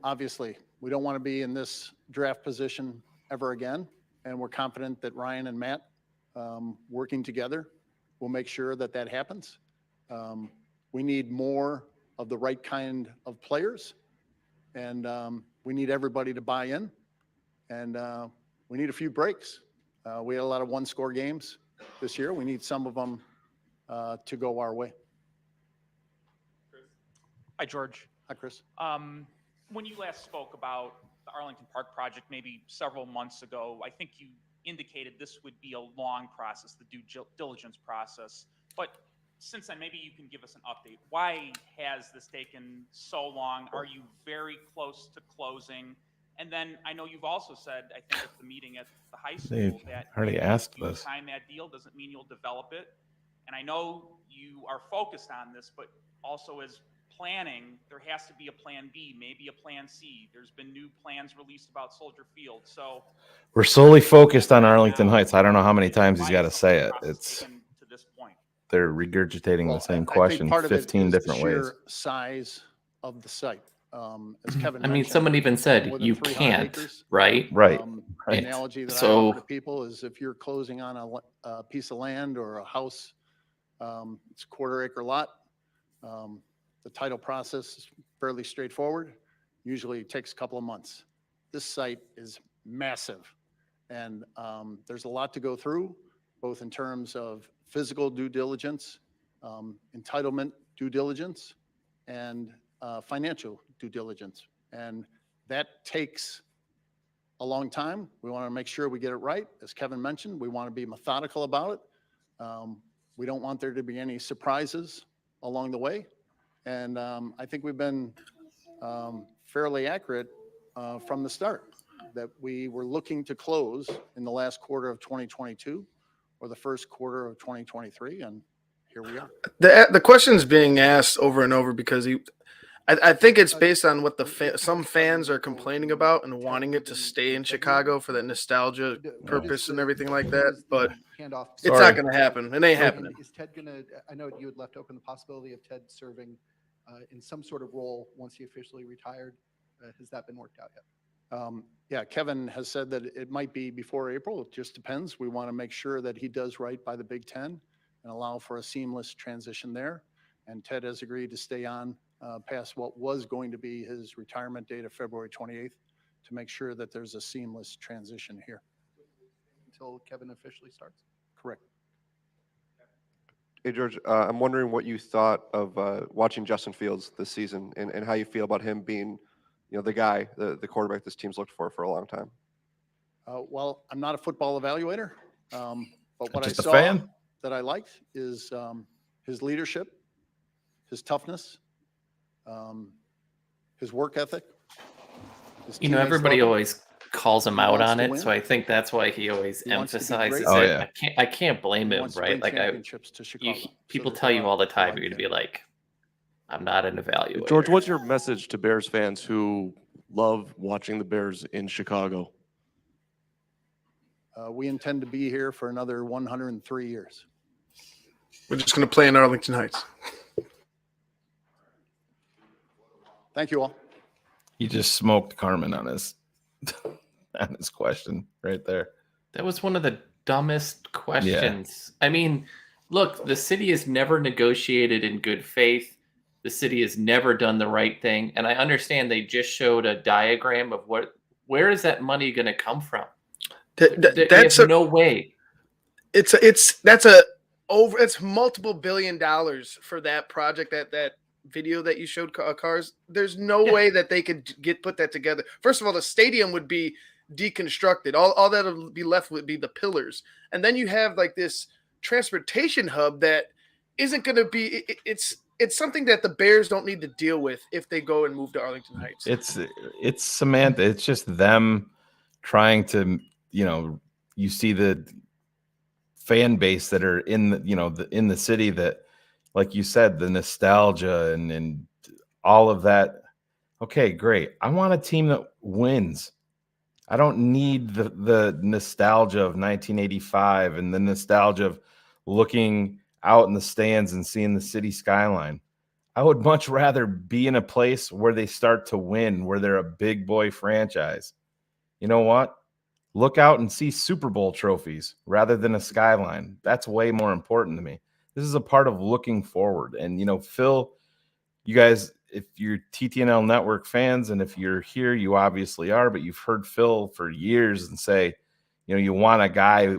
Obviously, we don't want to be in this draft position ever again, and we're confident that Ryan and Matt, working together, will make sure that that happens. We need more of the right kind of players, and we need everybody to buy in, and we need a few breaks. We had a lot of one-score games this year. We need some of them to go our way. Hi, George. Hi, Chris. When you last spoke about the Arlington Park project, maybe several months ago, I think you indicated this would be a long process, the due diligence process. But since then, maybe you can give us an update. Why has this taken so long? Are you very close to closing? And then I know you've also said, I think at the meeting at the high school, They that already asked you this. sign that deal doesn't mean you'll develop it. And I know you are focused on this, but also as planning, there has to be a plan B, maybe a plan C. There's been new plans released about Soldier Field. So We're solely focused on Arlington Heights. I don't know how many times he's got to say it. It's to this point. they're regurgitating the same I think question part of it 15 is the different ways. sheer size of the site. As Kevin I mean, mentioned, someone even said more than you 300 can't, acres. right? Right. The analogy that I So- offer to people is if you're closing on a piece of land or a house, it's a quarter-acre lot. The title process is fairly straightforward. Usually it takes a couple of months. This site is massive, and there's a lot to go through, both in terms of physical due diligence, entitlement due diligence, and financial due diligence. And that takes a long time. We want to make sure we get it right. As Kevin mentioned, we want to be methodical about it. We don't want there to be any surprises along the way. And I think we've been fairly accurate from the start, that we were looking to close in the last quarter of 2022 or the first quarter of 2023, and here we are. The question's being asked over and over because I think it's based on what some fans are complaining about and wanting it to stay in Chicago for that nostalgia purpose and everything like that. But it's not going to happen. It ain't happening. Is Ted going to, I know you had left open the possibility of Ted serving in some sort of role once he officially retired. Has that been worked out yet? Yeah, Kevin has said that it might be before April. It just depends. We want to make sure that he does right by the Big Ten and allow for a seamless transition there. And Ted has agreed to stay on past what was going to be his retirement date of February 28th to make sure that there's a seamless transition here. Until Kevin officially starts? Correct. Hey, George, I'm wondering what you thought of watching Justin Fields this season and how you feel about him being, the guy, the quarterback this team's looked for a long time. Well, I'm not a football evaluator, but what I Just a saw fan? that I liked is his leadership, his toughness, his work ethic. his teammates Everybody love him. always calls him He out wants on to it, win. so I think that's why he always He wants to be emphasizes great. Oh, it. yeah. I can't blame He him, wants to right? bring Like championships to Chicago. So people there's tell a you lot- all the a lot time, you're going to there. be like, I'm not an evaluator. George, what's your message to Bears fans who love watching the Bears in Chicago? We intend to be here for another 103 years. We're just going to play in Arlington Heights. Thank you all. He just smoked Carmen on his question right there. That was one of the dumbest questions. I mean, look, the city has never negotiated in good faith. The city has never done the right thing. And I understand they just showed a diagram of where is that money going to come from? That's no way. It's multiple $1 billion for that project, that video that you showed, Cars. There's no way that they could put that together. First of all, the stadium would be deconstructed. All that'll be left would be the pillars. And then you have like this transportation hub that isn't going to be, it's something that the Bears don't need to deal with if they go and move to Arlington Heights. It's Samantha. It's just them trying to, you see the fan base that are in the, in the city that, like you said, the nostalgia and all of that. Okay, great. I want a team that wins. I don't need the nostalgia of 1985 and the nostalgia of looking out in the stands and seeing the city skyline. I would much rather be in a place where they start to win, where they're a big boy franchise. You know what? Look out and see Super Bowl trophies rather than a skyline. That's way more important to me. This is a part of looking forward. And, Phil, you guys, if you're TTNL network fans, and if you're here, you obviously are, but you've heard Phil for years and say, you want a guy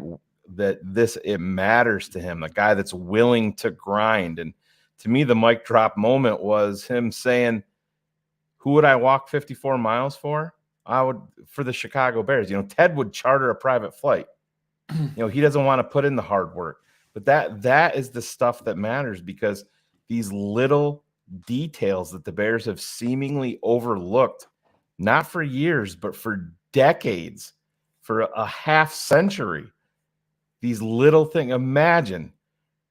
that it matters to him, a guy that's willing to grind. And to me, the mic drop moment was him saying, who would I walk 54 miles for? I would, for the Chicago Bears. Ted would charter a private flight. He doesn't want to put in the hard work, but that is the stuff that matters, because these little details that the Bears have seemingly overlooked, not for years, but for decades, for a half century, these little things. Imagine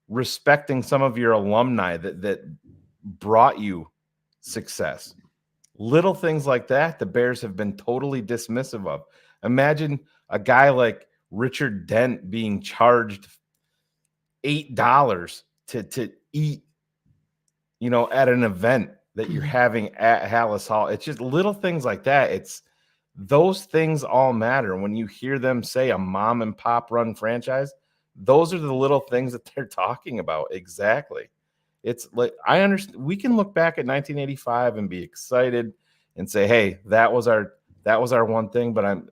respecting some of your alumni that brought you success. Little things like that, the Bears have been totally dismissive of. Imagine a guy like Richard Dent being charged $8 to eat, at an event that you're having at Hallis Hall. It's just little things like that. It's those things all matter. When you hear them say a mom and pop run franchise, those are the little things that they're talking about. Exactly. It's like, I understand we can look back at 1985 and be excited and say, hey, that was our one thing, but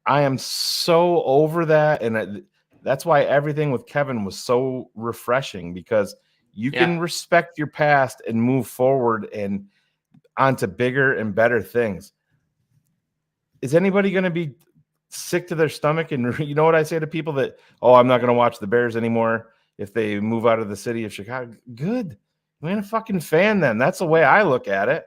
I am so over that. And that's why everything with Kevin was so refreshing, because you can respect your past and move forward and onto bigger and better things. Is anybody going to be sick to their stomach? And you know what I say to people that, oh, I'm not going to watch the Bears anymore if they move out of the city of Chicago? Good. You ain't a fucking fan then. That's the way I look at it.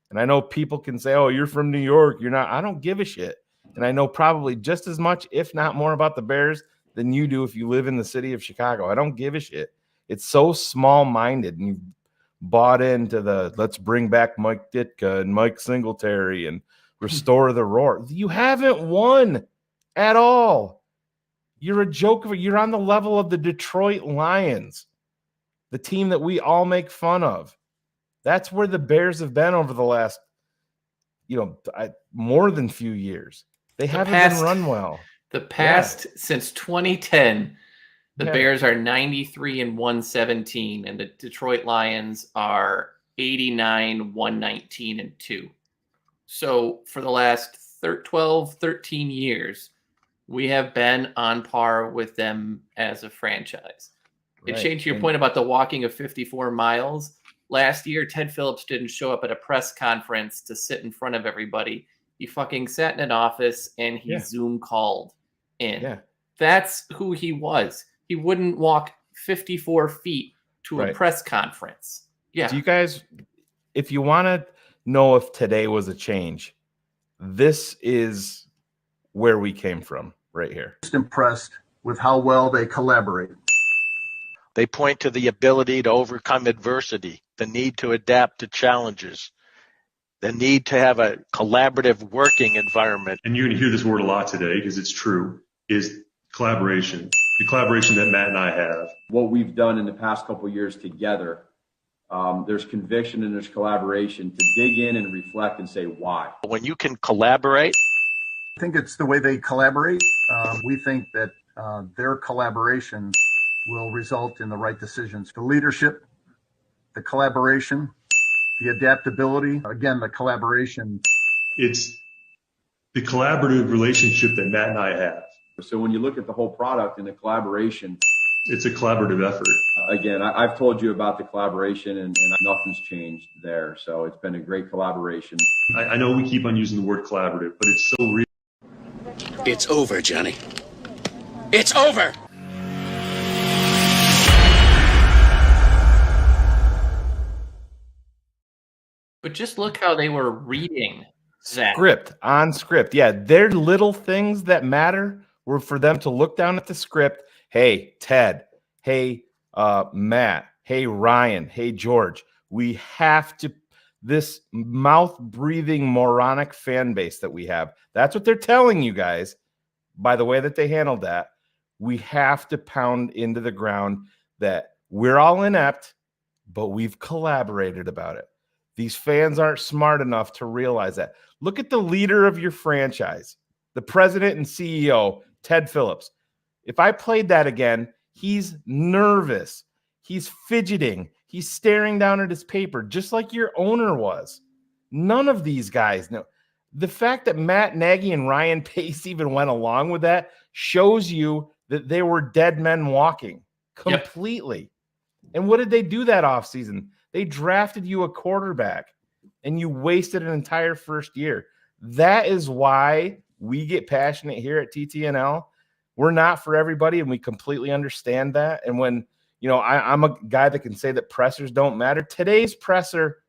And I know people can say, oh, you're from New York. You're not. I don't give a shit. And I know probably just as much, if not more, about the Bears than you do if you live in the city of Chicago. I don't give a shit. It's so small-minded, and you bought into the let's bring back Mike Ditka and Mike Singletary and restore the roar. You haven't won at all. You're a joke. You're on the level of the Detroit Lions, the team that we all make fun of. That's where the Bears have been over the last, more than few years. They haven't been run well. The past since 2010, the Bears are 93-117, and the Detroit Lions are 89-119-2. So for the last 13 years, we have been on par with them as a franchise. It changed your point about the walking of 54 miles. Last year, Ted Phillips didn't show up at a press conference to sit in front of everybody. He fucking sat in an office and he Zoom called in. Yeah. That's who he was. He wouldn't walk 54 feet to a press conference. Yeah. So you guys, if you want to know if today was a change, this is where we came from right here. Just impressed with how well they collaborate. They point to the ability to overcome adversity, the need to adapt to challenges, the need to have a collaborative working environment. And you're going to hear this word a lot today because it's true, is collaboration. The collaboration that Matt and I have. What we've done in the past couple of years together, there's conviction and there's collaboration to dig in and reflect and say why. When you can collaborate. I think it's the way they collaborate. We think that their collaboration will result in the right decisions. The leadership, the collaboration, the adaptability, again, the collaboration. It's the collaborative relationship that Matt and I have. So when you look at the whole product and the collaboration, it's a collaborative effort. Again, I've told you about the collaboration and nothing's changed there. So it's been a great collaboration. I know we keep on using the word collaborative, but it's so real. It's over, Johnny. It's over! But just look how they were reading that. Script, on script. Yeah, they're little things that matter were for them to look down at the script hey, Ted, hey, Matt, hey, Ryan, hey, George, we have to, this mouth breathing moronic fan base that we have, that's what they're telling you guys by the way that they handled that. We have to pound into the ground that we're all inept, but we've collaborated about it. These fans aren't smart enough to realize that. Look at the leader of your franchise, the president and CEO, Ted Phillips. If I played that again, he's nervous. He's fidgeting. He's staring down at his paper, just like your owner was. None of these guys know. The fact that Matt Nagy and Ryan Pace even went along with that shows you that they were dead men walking completely. And what did they do that offseason? They drafted you a quarterback and you wasted an entire first year. That is why we get passionate here at TTNL. We're not for everybody, and we completely understand that. And when, you know, I'm a guy that can say that pressers don't matter. Today's presser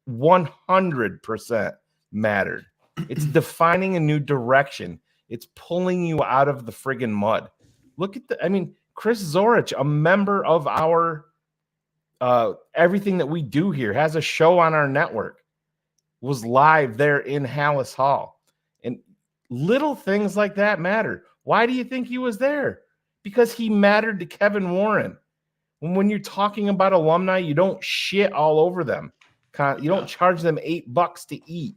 100% mattered. It's defining a new direction. It's pulling you out of the friggin' mud. Look at Chris Zorich, a member of our everything that we do here, has a show on our network, was live there in Hallis Hall. And little things like that matter. Why do you think he was there? Because he mattered to Kevin Warren. And when you're talking about alumni, you don't shit all over them. You don't charge them $8 to eat.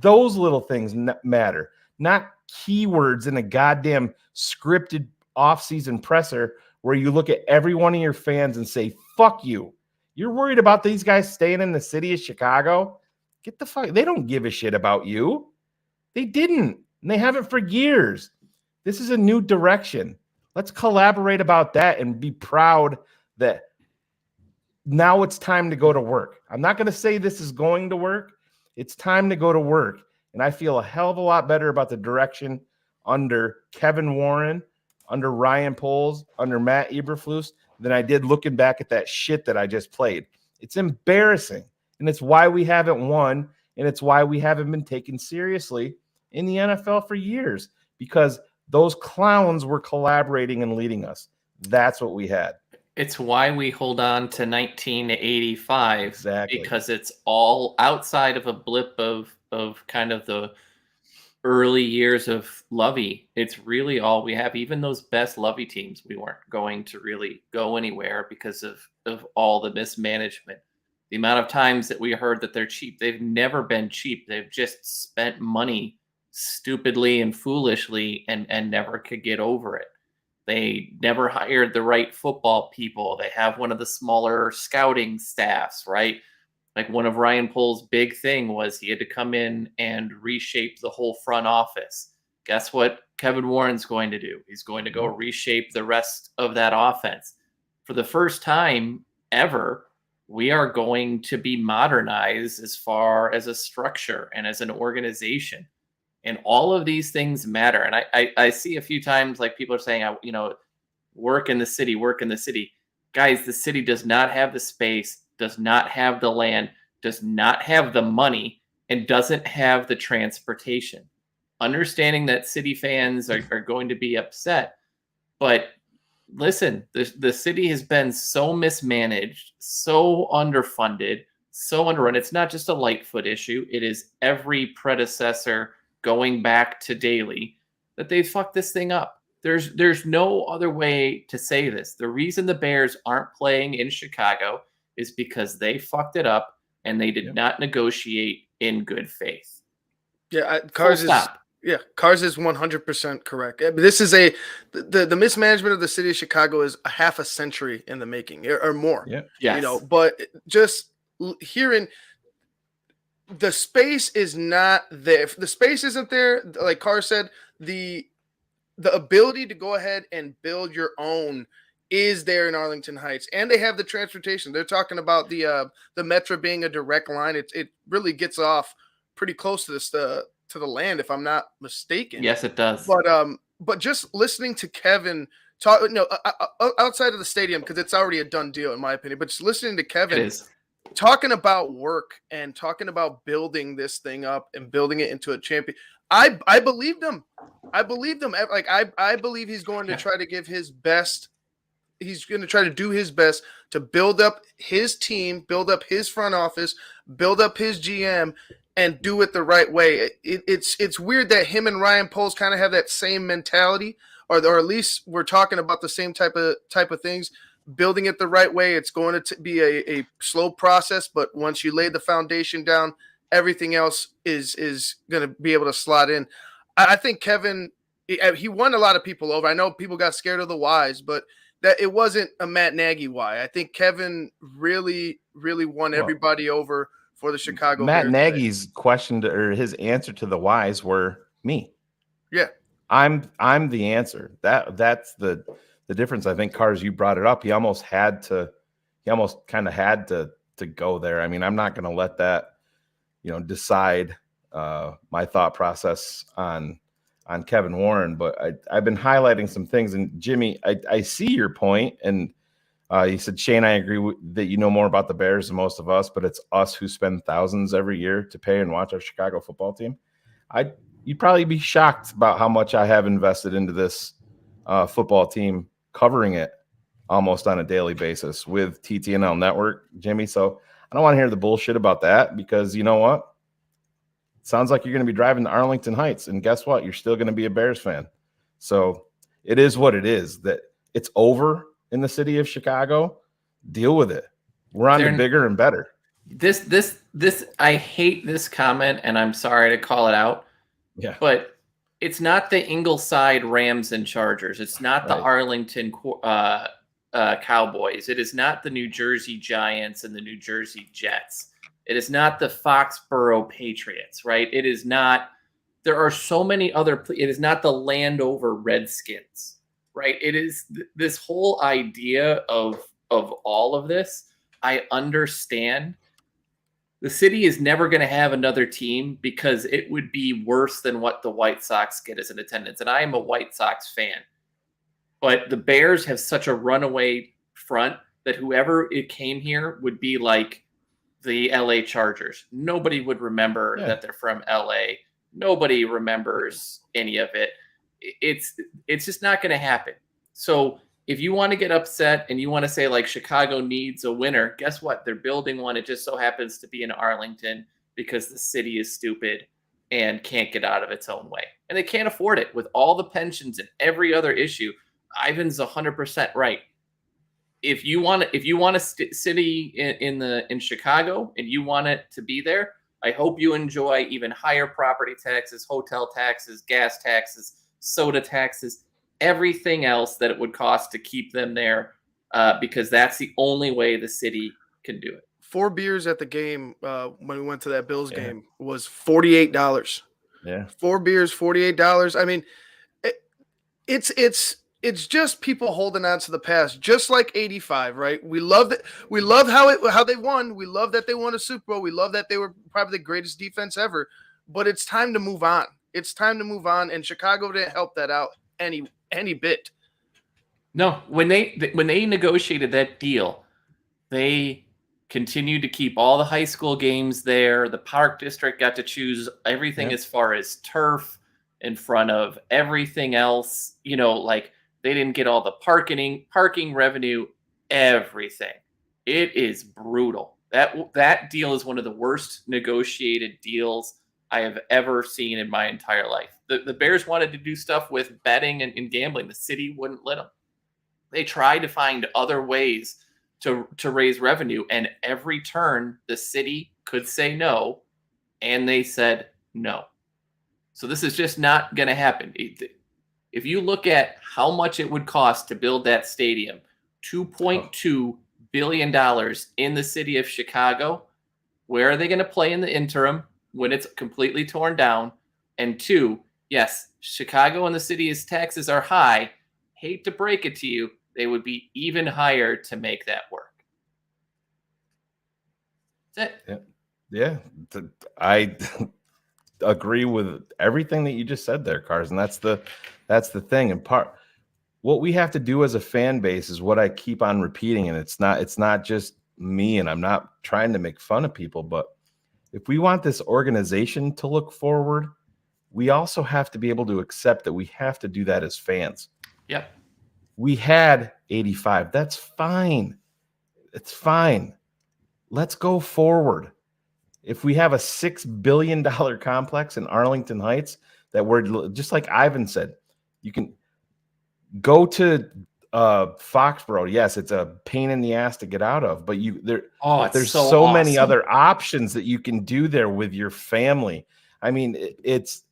Those little things matter, not keywords in a goddamn scripted offseason presser where you look at every one of your fans and say, fuck you. You're worried about these guys staying in the city of Chicago? Get the fuck. They don't give a shit about you. They didn't. And they haven't for years. This is a new direction. Let's collaborate about that and be proud that now it's time to go to work. I'm not going to say this is going to work. It's time to go to work. And I feel a hell of a lot better about the direction under Kevin Warren, under Ryan Poles, under Matt Eberflus than I did looking back at that shit that I just played. It's embarrassing. And it's why we haven't won. And it's why we haven't been taken seriously in the NFL for years, because those clowns were collaborating and leading us. That's what we had. It's why we hold on to 1985. Exactly. Because it's all outside of a blip of kind of the early years of Lovey. It's really all we have. Even those best Lovey teams, we weren't going to really go anywhere because of all the mismanagement. The amount of times that we heard that they're cheap. They've never been cheap. They've just spent money stupidly and foolishly and never could get over it. They never hired the right football people. They have one of the smaller scouting staffs, right? Like one of Ryan Pohl's big thing was he had to come in and reshape the whole front office. Guess what Kevin Warren's going to do? He's going to go reshape the rest of that offense. For the first time ever, we are going to be modernized as far as a structure and as an organization. And all of these things matter. And I see a few times like people are saying, work in the city, work in the city. Guys, the city does not have the space, does not have the land, does not have the money, and doesn't have the transportation. Understanding that city fans are going to be upset. But listen, the city has been so mismanaged, so underfunded, so underrun. It's not just a Lightfoot issue. It is every predecessor going back to Daly, that they fucked this thing up. There's no other way to say this. The reason the Bears aren't playing in Chicago is because they fucked it up and they did not negotiate in good faith. Yeah, Cars is 100% correct. This is the mismanagement of the city of Chicago is a half a century in the making or more. Yeah. Yes. But just hearing the space is not there. If the space isn't there, like Carr said, the ability to go ahead and build your own is there in Arlington Heights, and they have the transportation. They're talking about the Metro being a direct line. It really gets off pretty close to the land, if I'm not mistaken. Yes, it does. But just listening to Kevin talk, outside of the stadium, because it's already a done deal in my opinion. But just listening to Kevin talking about work and talking about building this thing up and building it into a champion. I believed him. I believed him. Like I believe he's going to try to give his best he's going to try to do his best to build up his team, build up his front office, build up his GM, and do it the right way. It's weird that him and Ryan Poles kind of have that same mentality, or at least we're talking about the same type of things. Building it the right way, it's going to be a slow process, but once you lay the foundation down, everything else is going to be able to slot in. I think Kevin, he won a lot of people over. I know people got scared of the whys, but that it wasn't a Matt Nagy why. I think Kevin really won everybody over for the Chicago Matt Bears Nagy's question or his answer to the whys were me. Yeah. I'm the answer. That's the difference. I think, Cars, you brought it up. He almost kind of had to go there. I mean, I'm not going to let that, decide my thought process on Kevin Warren, but I've been highlighting some things. And Jimmy, I see your point, and you said, Shayne, I agree that you know more about the Bears than most of us, but it's us who spend thousands every year to pay and watch our Chicago football team. You'd probably be shocked about how much I have invested into this football team, covering it almost on a daily basis with TTNL Network, Jimmy. So I don't want to hear the bullshit about that, because you know what? It sounds like you're going to be driving to Arlington Heights, and guess what? You're still going to be a Bears fan. So it is what it is. That it's over in the city of Chicago. Deal with it. We're on to bigger and better. This I hate this comment, and I'm sorry to call it out. Yeah. But it's not the Ingleside Rams and Chargers. It's not the Arlington Cowboys. It is not the New Jersey Giants and the New Jersey Jets. It is not the Foxborough Patriots, right? It is not. There are so many other. It is not the Landover Redskins, right? It is this whole idea of all of this. I understand. The city is never going to have another team because it would be worse than what the White Sox get as an attendance. And I am a White Sox fan. But the Bears have such a runaway front that whoever it came here would be like the LA Chargers. Nobody would remember that they're from LA. Nobody remembers any of it. It's just not going to happen. So if you want to get upset and you want to say like Chicago needs a winner, guess what? They're building one. It just so happens to be in Arlington because the city is stupid and can't get out of its own way. And they can't afford it with all the pensions and every other issue. Ivan's 100% right. If you want a city in Chicago and you want it to be there, I hope you enjoy even higher property taxes, hotel taxes, gas taxes, soda taxes, everything else that it would cost to keep them there, because that's the only way the city can do it. 4 beers at the game when we went to that Bills game was $48. Yeah. 4 beers, $48. I mean, it's just people holding on to the past, just like 85, right? We love that. We love how they won. We love that they won a Super Bowl. We love that they were probably the greatest defense ever. But it's time to move on. It's time to move on, and Chicago didn't help that out any bit. No, when they negotiated that deal, they continued to keep all the high school games there. The Park District got to choose everything as far as turf in front of everything else. Like they didn't get all the parking revenue, everything. It is brutal. That deal is one of the worst negotiated deals I have ever seen in my entire life. The Bears wanted to do stuff with betting and gambling. The city wouldn't let them. They tried to find other ways to raise revenue, and every turn the city could say no, and they said no. So this is just not going to happen. If you look at how much it would cost to build that stadium, $2.2 billion in the city of Chicago, where are they going to play in the interim when it's completely torn down? And 2, yes, Chicago and the city's taxes are high. Hate to break it to you, they would be even higher to make that work. That's it. Yeah. I agree with everything that you just said there, Cars. And that's the thing. And what we have to do as a fan base is what I keep on repeating. And it's not just me, and I'm not trying to make fun of people, but if we want this organization to look forward, we also have to be able to accept that we have to do that as fans. Yep. We had 85. That's fine. It's fine. Let's go forward. If we have a $6 billion complex in Arlington Heights that we're just like Ivan said, you can go to Foxborough. Yes, it's a pain in the ass to get out of, but there's so so many awesome. other options that you can do there with your family. I mean, it's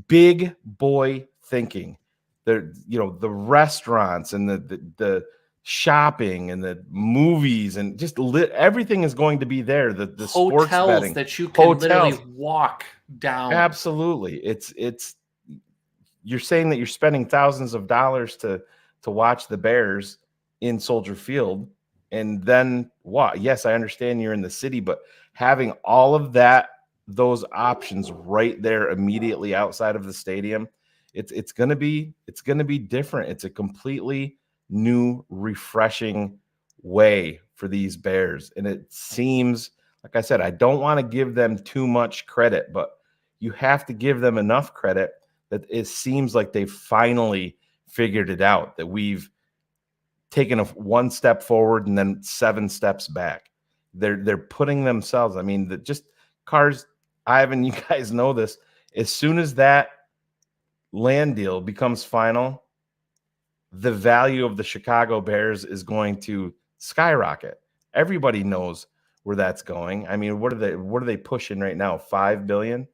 big boy thinking. The the restaurants and the shopping and the movies and just everything is going to be there. The sports Hotels betting that you can hotels. literally walk down. Absolutely. It's you're saying that you're spending thousands of dollars to watch the Bears in Soldier Field, and then what? Yes, I understand you're in the city, but having all of those options right there immediately outside of the stadium, it's gonna be different. It's a completely new, refreshing way for these Bears, and it seems like I said, I don't want to give them too much credit, but you have to give them enough credit that it seems like they finally figured it out, that we've taken one step forward and then 7 steps back. They're putting themselves, I mean, just Cars, Ivan, you guys know this, as soon as that land deal becomes final, the value of the Chicago Bears is going to skyrocket. Everybody knows where that's going. I mean, what are they pushing right now? 5 billion?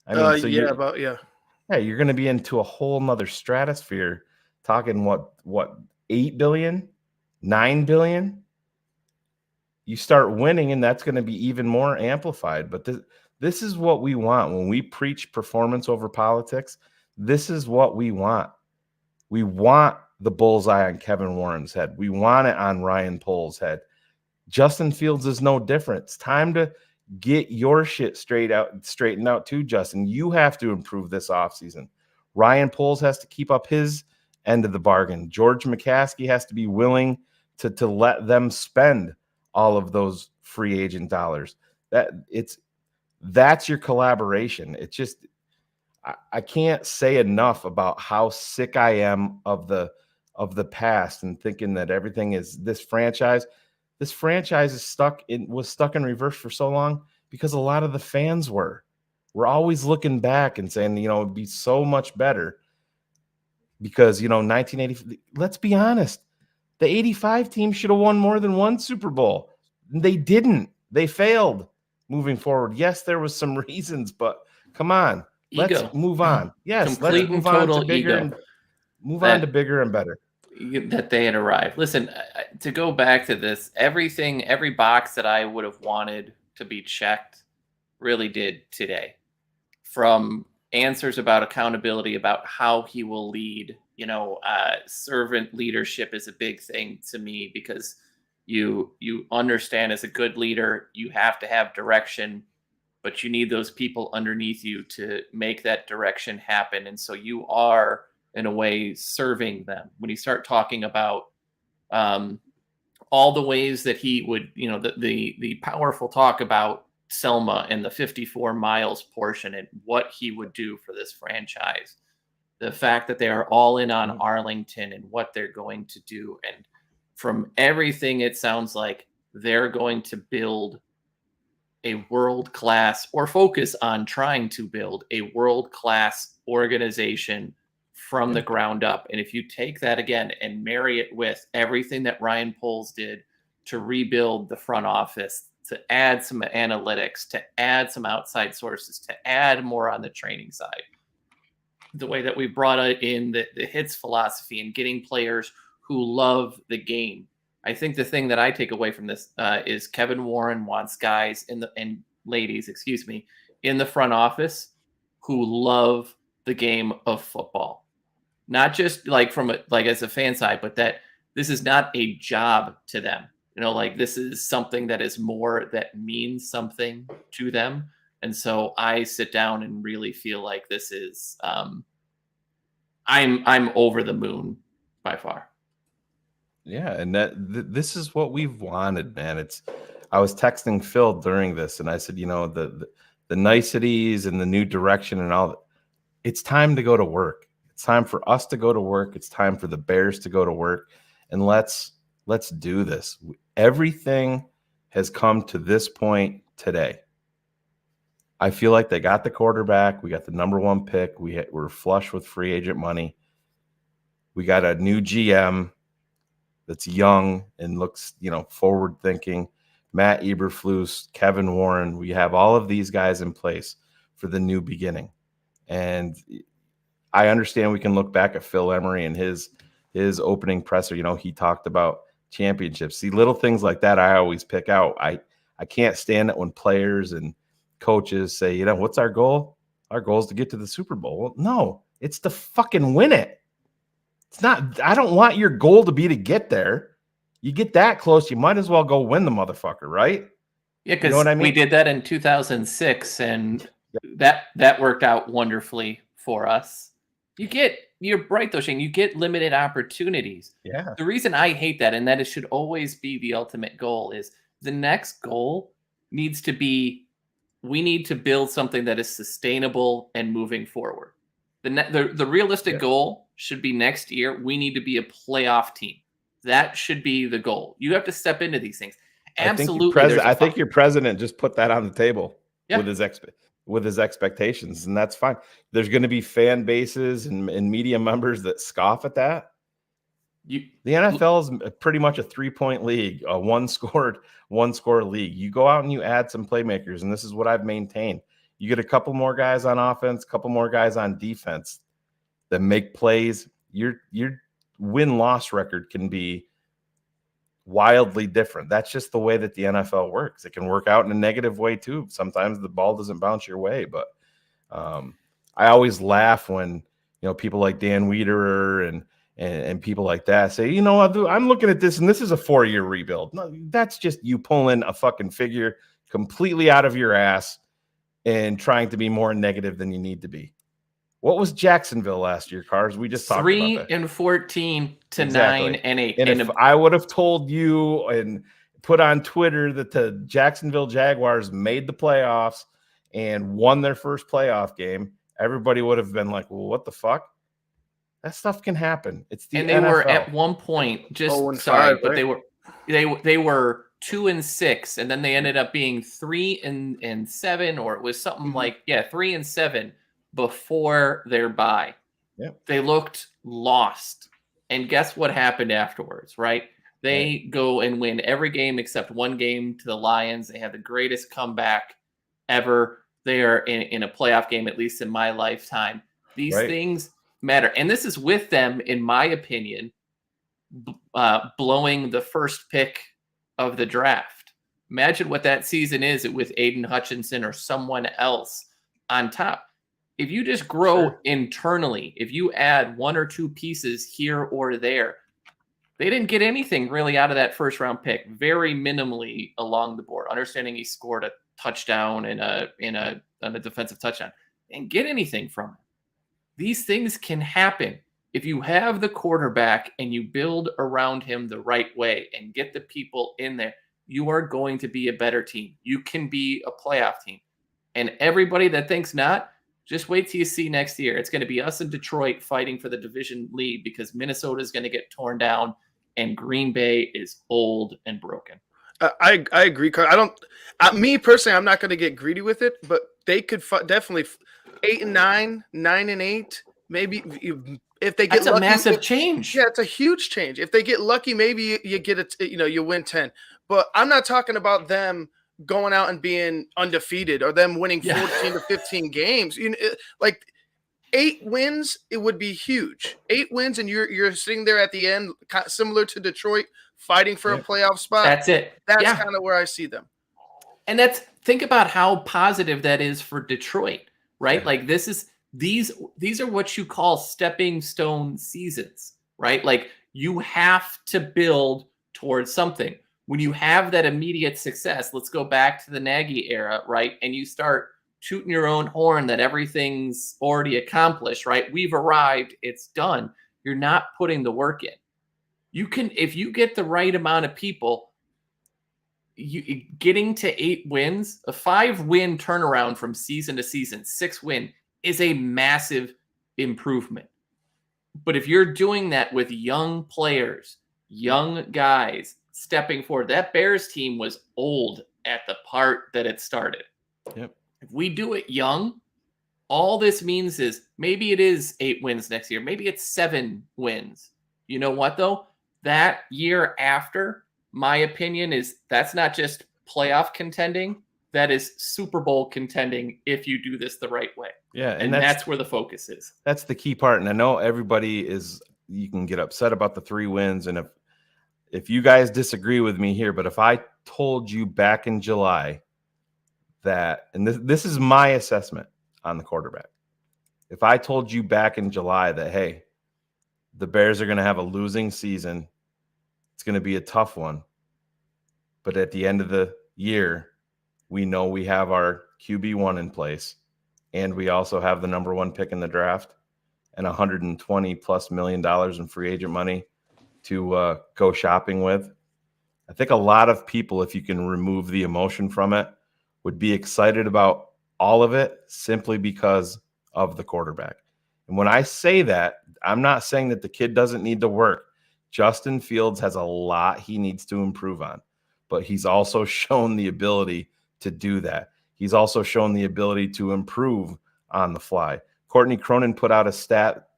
I mean, so yeah, you're going to be into a whole nother stratosphere talking what 8 billion, 9 billion. You start winning and that's going to be even more amplified. But this is what we want when we preach performance over politics. This is what we want. We want the bullseye on Kevin Warren's head. We want it on Ryan Poles' head. Justin Fields is no different. It's time to get your shit straightened out too, Justin. You have to improve this offseason. Ryan Poles has to keep up his end of the bargain. George McCaskey has to be willing to let them spend all of those free agent dollars. That's your collaboration. It's just I can't say enough about how sick I am of the past and thinking that everything is this franchise. This franchise was stuck in reverse for so long because a lot of the fans were. We're always looking back and saying, it'd be so much better because, 1980, let's be honest, the 85 team should have won more than one Super Bowl. They didn't. They failed moving forward. Yes, there was some reasons, but come on, let's move on. Yes, let's move on to bigger and on to bigger and better. That they had arrived. Listen, to go back to this, every box that I would have wanted to be checked really did today. From answers about accountability, about how he will lead, servant leadership is a big thing to me because you understand as a good leader, you have to have direction, but you need those people underneath you to make that direction happen. And so you are, in a way, serving them. When you start talking about all the ways that he would, the powerful talk about Selma and the 54 miles portion and what he would do for this franchise, the fact that they are all in on Arlington and what they're going to do. And from everything, it sounds like they're going to build a world-class, or focus on trying to build a world-class organization from the ground up. And if you take that again and marry it with everything that Ryan Poles did to rebuild the front office, to add some analytics, to add some outside sources, to add more on the training side, the way that we brought in the hits philosophy and getting players who love the game. I think the thing that I take away from this is Kevin Warren wants guys and ladies, in the front office who love the game of football. Not just as a fan side, but that this is not a job to them. This is something that is more, that means something to them. And so I sit down and really feel like this is, I'm over the moon by far. Yeah, and this is what we've wanted, man. I was texting Phil during this, and I said, the niceties and the new direction and all. It's time to go to work. It's time for us to go to work. It's time for the Bears to go to work. And let's do this. Everything has come to this point today. I feel like they got the quarterback. We got the number 1 pick. We're flush with free agent money. We got a new GM that's young and looks, forward thinking. Matt Eberflus, Kevin Warren. We have all of these guys in place for the new beginning. And I understand we can look back at Phil Emery and his opening presser. He talked about championships. See, little things like that I always pick out. I can't stand it when players and coaches say, what's our goal? Our goal is to get to the Super Bowl. Well, no, it's to fucking win it. It's not. I don't want your goal to be to get there. You get that close, you might as well go win the motherfucker, right? Yeah, because you know what I mean? We did that in 2006, and that worked out wonderfully for us. You're right though, Shayne. You get limited opportunities. Yeah. The reason I hate that, and that it should always be the ultimate goal, is the next goal needs to be, we need to build something that is sustainable and moving forward. The realistic goal should be next year, we need to be a playoff team. That should be the goal. You have to step into these things. Absolutely. I think your president just put that on the table with his expectations, and that's fine. There's going to be fan bases and media members that scoff at that. The NFL is pretty much a 3-point league, a one score league. You go out and you add some playmakers, and this is what I've maintained. You get a couple more guys on offense, a couple more guys on defense that make plays. Your win-loss record can be wildly different. That's just the way that the NFL works. It can work out in a negative way too. Sometimes the ball doesn't bounce your way, but I always laugh when people like Dan Wiederer and people like that say, I'm looking at this and this is a 4-year rebuild. No, that's just you pulling a fucking figure completely out of your ass and trying to be more negative than you need to be. What was Jacksonville last year, Cars? We just talked about that. 3-14 to Exactly. 9-8. And if I would have told you and put on Twitter that the Jacksonville Jaguars made the playoffs and won their first playoff game, everybody would have been like, well, what the fuck? That stuff can happen. It's the And they NFL. were at one point just 0-5, but right? they were 2-6, and then they ended up being 3-7, or it was something like 3-7 before their bye. Yeah. They looked lost. And guess what happened afterwards, right? They go and win every game except one game to the Lions. They have the greatest comeback ever. They are in a playoff game, at least in my lifetime. These things matter. And this is with them, in my opinion, blowing the first pick of the draft. Imagine what that season is with Aiden Hutchinson or someone else on top. If you just grow internally, if you add 1 or 2 pieces here or there, they didn't get anything really out of that first round pick. Very minimally along the board. Understanding he scored a touchdown and a defensive touchdown, and get anything from it. These things can happen if you have the quarterback and you build around him the right way and get the people in there. You are going to be a better team. You can be a playoff team. And everybody that thinks not, just wait till you see next year. It's going to be us in Detroit fighting for the division lead because Minnesota is going to get torn down and Green Bay is old and broken. I agree. I don't. Me personally, I'm not going to get greedy with it, but they could definitely 8-9, 9-8, maybe if they get That's lucky. A massive change. Yeah, it's a huge change. If they get lucky, maybe you get it. You win 10. But I'm not talking about them going out and being undefeated or them winning 14 to 15 games. Like 8 wins, it would be huge. 8 wins, and you're sitting there at the end, similar to Detroit, fighting for a playoff spot. That's it. That's kind of where I see them. And think about how positive that is for Detroit, right? Yeah. Like these are what you call stepping stone seasons, right? Like you have to build towards something. When you have that immediate success, let's go back to the Nagy era, right? And you start tooting your own horn that everything's already accomplished, right? We've arrived, it's done. You're not putting the work in. You can, if you get the right amount of people, getting to 8 wins, a 5-win turnaround from season to season, 6 win is a massive improvement. But if you're doing that with young players, young guys stepping forward, that Bears team was old at the part that it started. Yep. If we do it young, all this means is maybe it is 8 wins next year. Maybe it's 7 wins. You know what, though? That year after, my opinion is that's not just playoff contending. That is Super Bowl contending if you do this the right way. Yeah, And that's where the focus is. That's the key part. And I know everybody you can get upset about the 3 wins. And if you guys disagree with me here, but if I told you back in July that, and this is my assessment on the quarterback. If I told you back in July that, hey, the Bears are going to have a losing season, it's going to be a tough one, but at the end of the year, we know we have our QB1 in place, and we also have the number 1 pick in the draft and $120+ million in free agent money to go shopping with. I think a lot of people, if you can remove the emotion from it, would be excited about all of it simply because of the quarterback. And when I say that, I'm not saying that the kid doesn't need to work. Justin Fields has a lot he needs to improve on, but he's also shown the ability to do that. He's also shown the ability to improve on the fly. Courtney Cronin put out a stat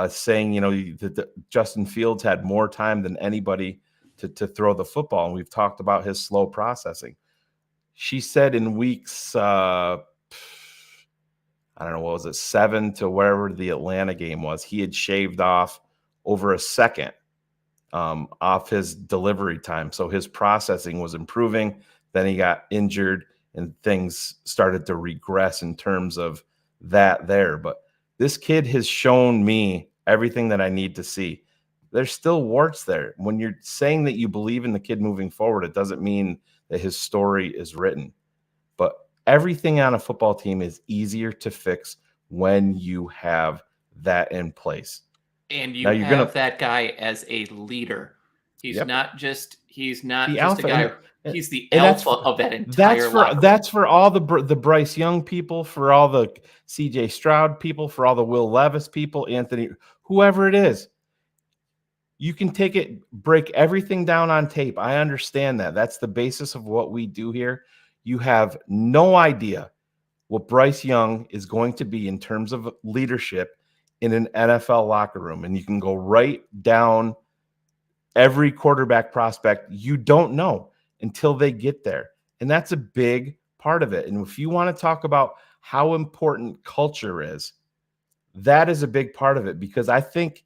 saying, that Justin Fields had more time than anybody to throw the football. And we've talked about his slow processing. She said in weeks, I don't know, what was it, 7 to wherever the Atlanta game was, he had shaved off over a second off his delivery time. So his processing was improving. Then he got injured and things started to regress in terms of that there. But this kid has shown me everything that I need to see. There's still warts there. When you're saying that you believe in the kid moving forward, it doesn't mean that his story is written. But everything on a football team is easier to fix when you have that in place. And you have that guy as a leader. He's not just a guy. He's the alpha of that entire locker room. That's for all the Bryce Young people, for all the CJ Stroud people, for all the Will Levis people, Anthony, whoever it is. You can break everything down on tape. I understand that. That's the basis of what we do here. You have no idea what Bryce Young is going to be in terms of leadership in an NFL locker room. And you can go right down every quarterback prospect. You don't know until they get there. And that's a big part of it. And if you want to talk about how important culture is, that is a big part of it. Because I think,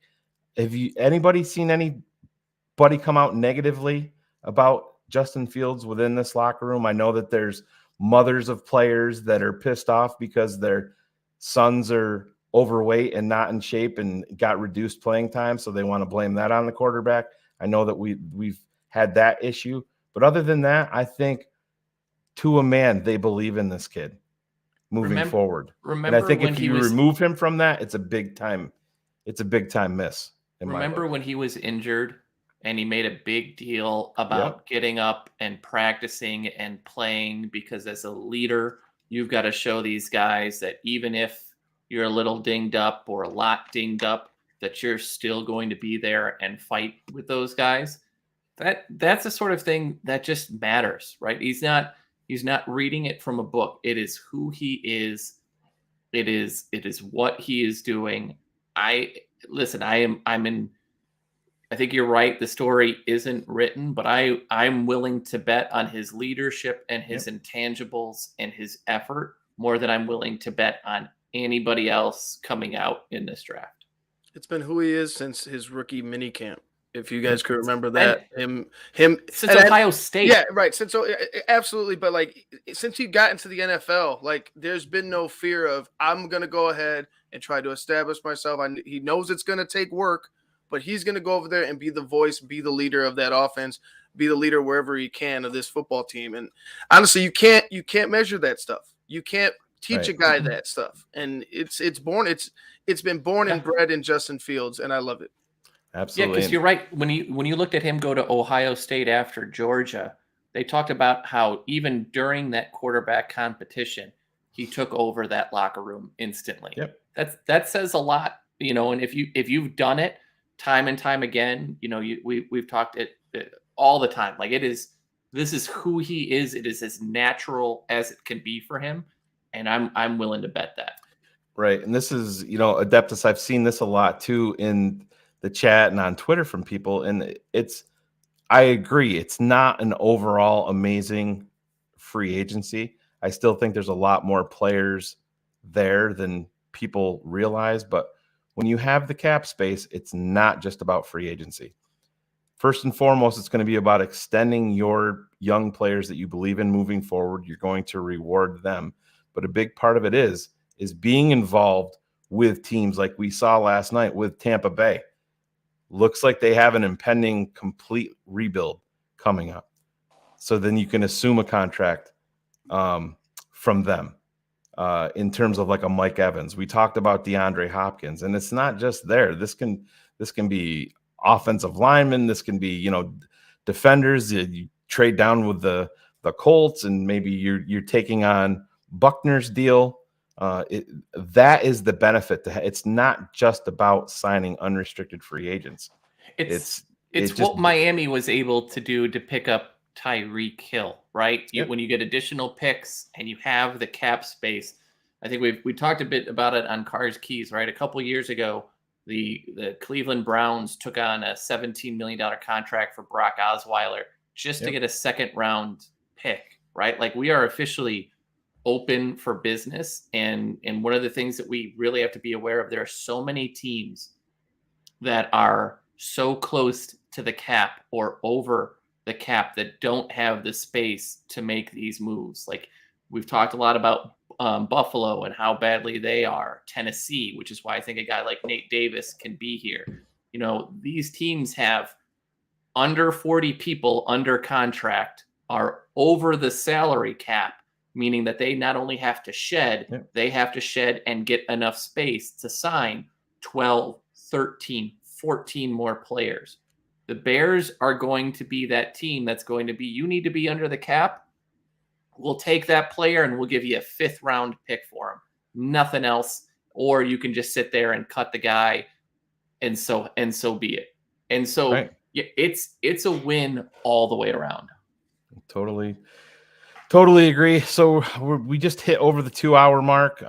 have anybody seen anybody come out negatively about Justin Fields within this locker room? I know that there's mothers of players that are pissed off because their sons are overweight and not in shape and got reduced playing time, so they want to blame that on the quarterback. I know that we've had that issue, but other than that, I think to a man they believe in this kid moving forward. And I think if you remove him from that, it's a big time miss. Remember when he was injured and he made a big deal about getting up and practicing and playing, because as a leader, you've got to show these guys that even if you're a little dinged up or a lot dinged up, that you're still going to be there and fight with those guys. That's the sort of thing that just matters, right? He's not reading it from a book. It is who he is. It is what he is doing. I think you're right. The story isn't written, but I'm willing to bet on his leadership and his intangibles and his effort more than I'm willing to bet on anybody else coming out in this draft. It's been who he is since his rookie minicamp. If you guys could remember that, him since Ohio State. Yeah, right. Absolutely. But since he got into the NFL, there's been no fear of, I'm going to go ahead and try to establish myself. He knows it's going to take work, but he's going to go over there and be the voice, be the leader of that offense, be the leader wherever he can of this football team. And honestly, you can't measure that stuff. You can't teach a guy that stuff. And it's been born and bred in Justin Fields, and I love it. Absolutely. Yeah, because you're right. When you looked at him go to Ohio State after Georgia, they talked about how even during that quarterback competition, he took over that locker room instantly. Yep. That says a lot you know, and if you've done it time and time again, you know, we've talked it all the time. Like this is who he is. It is as natural as it can be for him, and I'm willing to bet that. Right. And this is, you know, Adeptus, I've seen this a lot too in the chat and on Twitter from people. And I agree. It's not an overall amazing free agency. I still think there's a lot more players there than people realize. But when you have the cap space, it's not just about free agency. First and foremost, it's going to be about extending your young players that you believe in moving forward. You're going to reward them. But a big part of it is being involved with teams like we saw last night with Tampa Bay. Looks like they have an impending complete rebuild coming up. So then you can assume a contract from them in terms of like a Mike Evans. We talked about DeAndre Hopkins, and it's not just there. This can be offensive linemen. This can be, you know, defenders. You trade down with the Colts, and maybe you're taking on Buckner's deal. That is the benefit. It's not just about signing unrestricted free agents. It's what Miami was able to do to pick up Tyreek Hill, right? When you get additional picks and you have the cap space. I think we talked a bit about it on Cars Keys, right? A couple years ago, the Cleveland Browns took on a $17 million contract for Brock Osweiler just to get a second round pick, right? Like, we are officially open for business. And one of the things that we really have to be aware of, there are so many teams that are so close to the cap or over the cap that don't have the space to make these moves. Like, we've talked a lot about Buffalo and how badly they are, Tennessee, which is why I think a guy like Nate Davis can be here. You know, these teams have under 40 people under contract, are over the salary cap, meaning that they not only have to shed, they have to shed and get enough space to sign 12, 13, 14 more players. The Bears are going to be that team that's going to be, you need to be under the cap. We'll take that player and we'll give you a 5th round pick for him. Nothing else. Or you can just sit there and cut the guy, and so be it. And so it's a win all the way around. Totally agree. So we just hit over the 2-hour mark.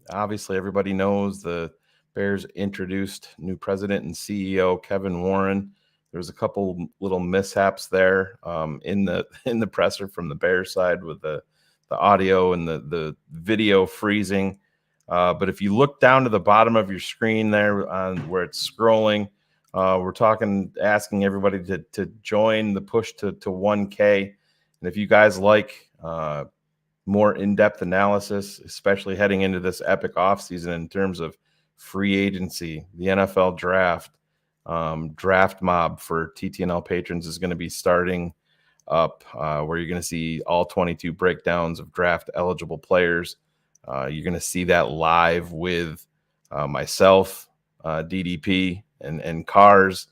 Obviously, everybody knows the Bears introduced new president and CEO Kevin Warren. There was a couple little mishaps there in the presser from the Bears side with the audio and the video freezing. But if you look down to the bottom of your screen there on where it's scrolling, we're asking everybody to join the push to 1K. And if you guys like more in-depth analysis, especially heading into this epic offseason in terms of free agency, the NFL draft, Draft Mob for TTNL patrons is going to be starting up, where you're going to see all 22 breakdowns of draft eligible players. You're going to see that live with myself, DDP, and Cars.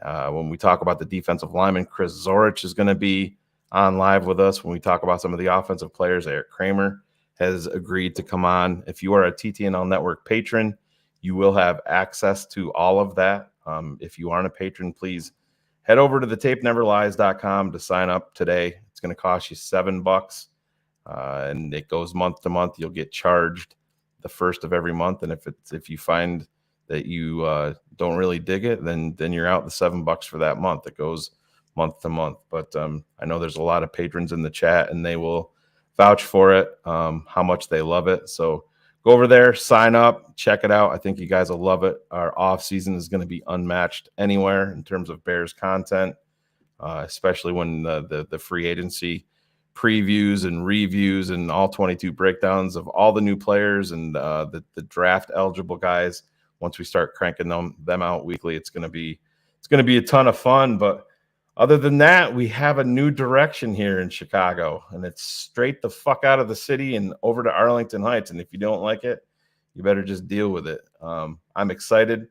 When we talk about the defensive lineman, Chris Zorich is going to be on live with us. When we talk about some of the offensive players, Eric Kramer has agreed to come on. If you are a TTNL Network patron, you will have access to all of that. If you aren't a patron, please head over to thetapeneverlies.com to sign up today. It's going to cost you $7, and it goes month to month. You'll get charged the first of every month, and if you find that you don't really dig it, then you're out the $7 for that month. It goes month to month. But I know there's a lot of patrons in the chat, and they will vouch for it, how much they love it. So go over there, sign up, check it out. I think you guys will love it. Our off season is going to be unmatched anywhere in terms of Bears content, especially when the free agency previews and reviews and all 22 breakdowns of all the new players and the draft eligible guys. Once we start cranking them out weekly, it's going to be a ton of fun. But other than that, we have a new direction here in Chicago, and it's straight the fuck out of the city and over to Arlington Heights. And if you don't like it, you better just deal with it. I'm excited.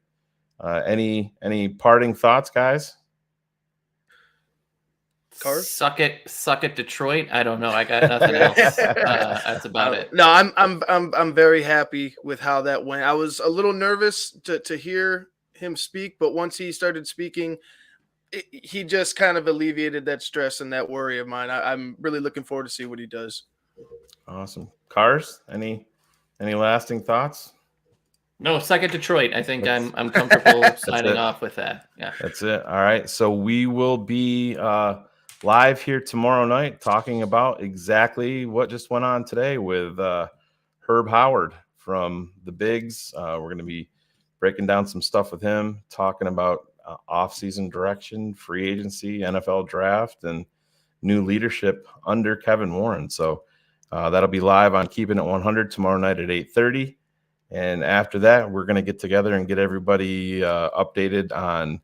Any parting thoughts, guys? Cars? Suck it, Detroit. I don't know. I got nothing else. That's about it. No, I'm very happy with how that went. I was a little nervous to hear him speak, but once he started speaking, he just kind of alleviated that stress and that worry of mine. I'm really looking forward to see what he does. Awesome. Cars, any lasting thoughts? No, suck it, Detroit. I think I'm comfortable signing off with that. Yeah. That's it. All right. So we will be live here tomorrow night talking about exactly what just went on today with Herb Howard from the Bigs. We're going to be breaking down some stuff with him, talking about off-season direction, free agency, NFL draft, and new leadership under Kevin Warren. So that'll be live on Keeping It 100 tomorrow night at 8:30. And after that, we're going to get together and get everybody updated on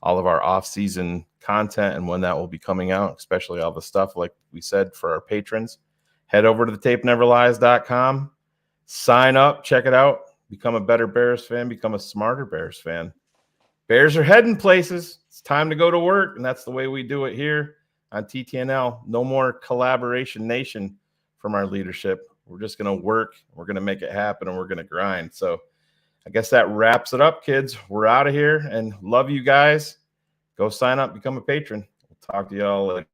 all of our off-season content and when that will be coming out, especially all the stuff, like we said, for our patrons. Head over to thetapeneverlies.com, sign up, check it out, become a better Bears fan, become a smarter Bears fan. Bears are heading places. It's time to go to work, and that's the way we do it here on TTNL. No more collaboration nation from our leadership. We're just going to work. We're going to make it happen, and we're going to grind. So I guess that wraps it up, kids. We're out of here, and love you guys. Go sign up, become a patron. We'll talk to y'all later.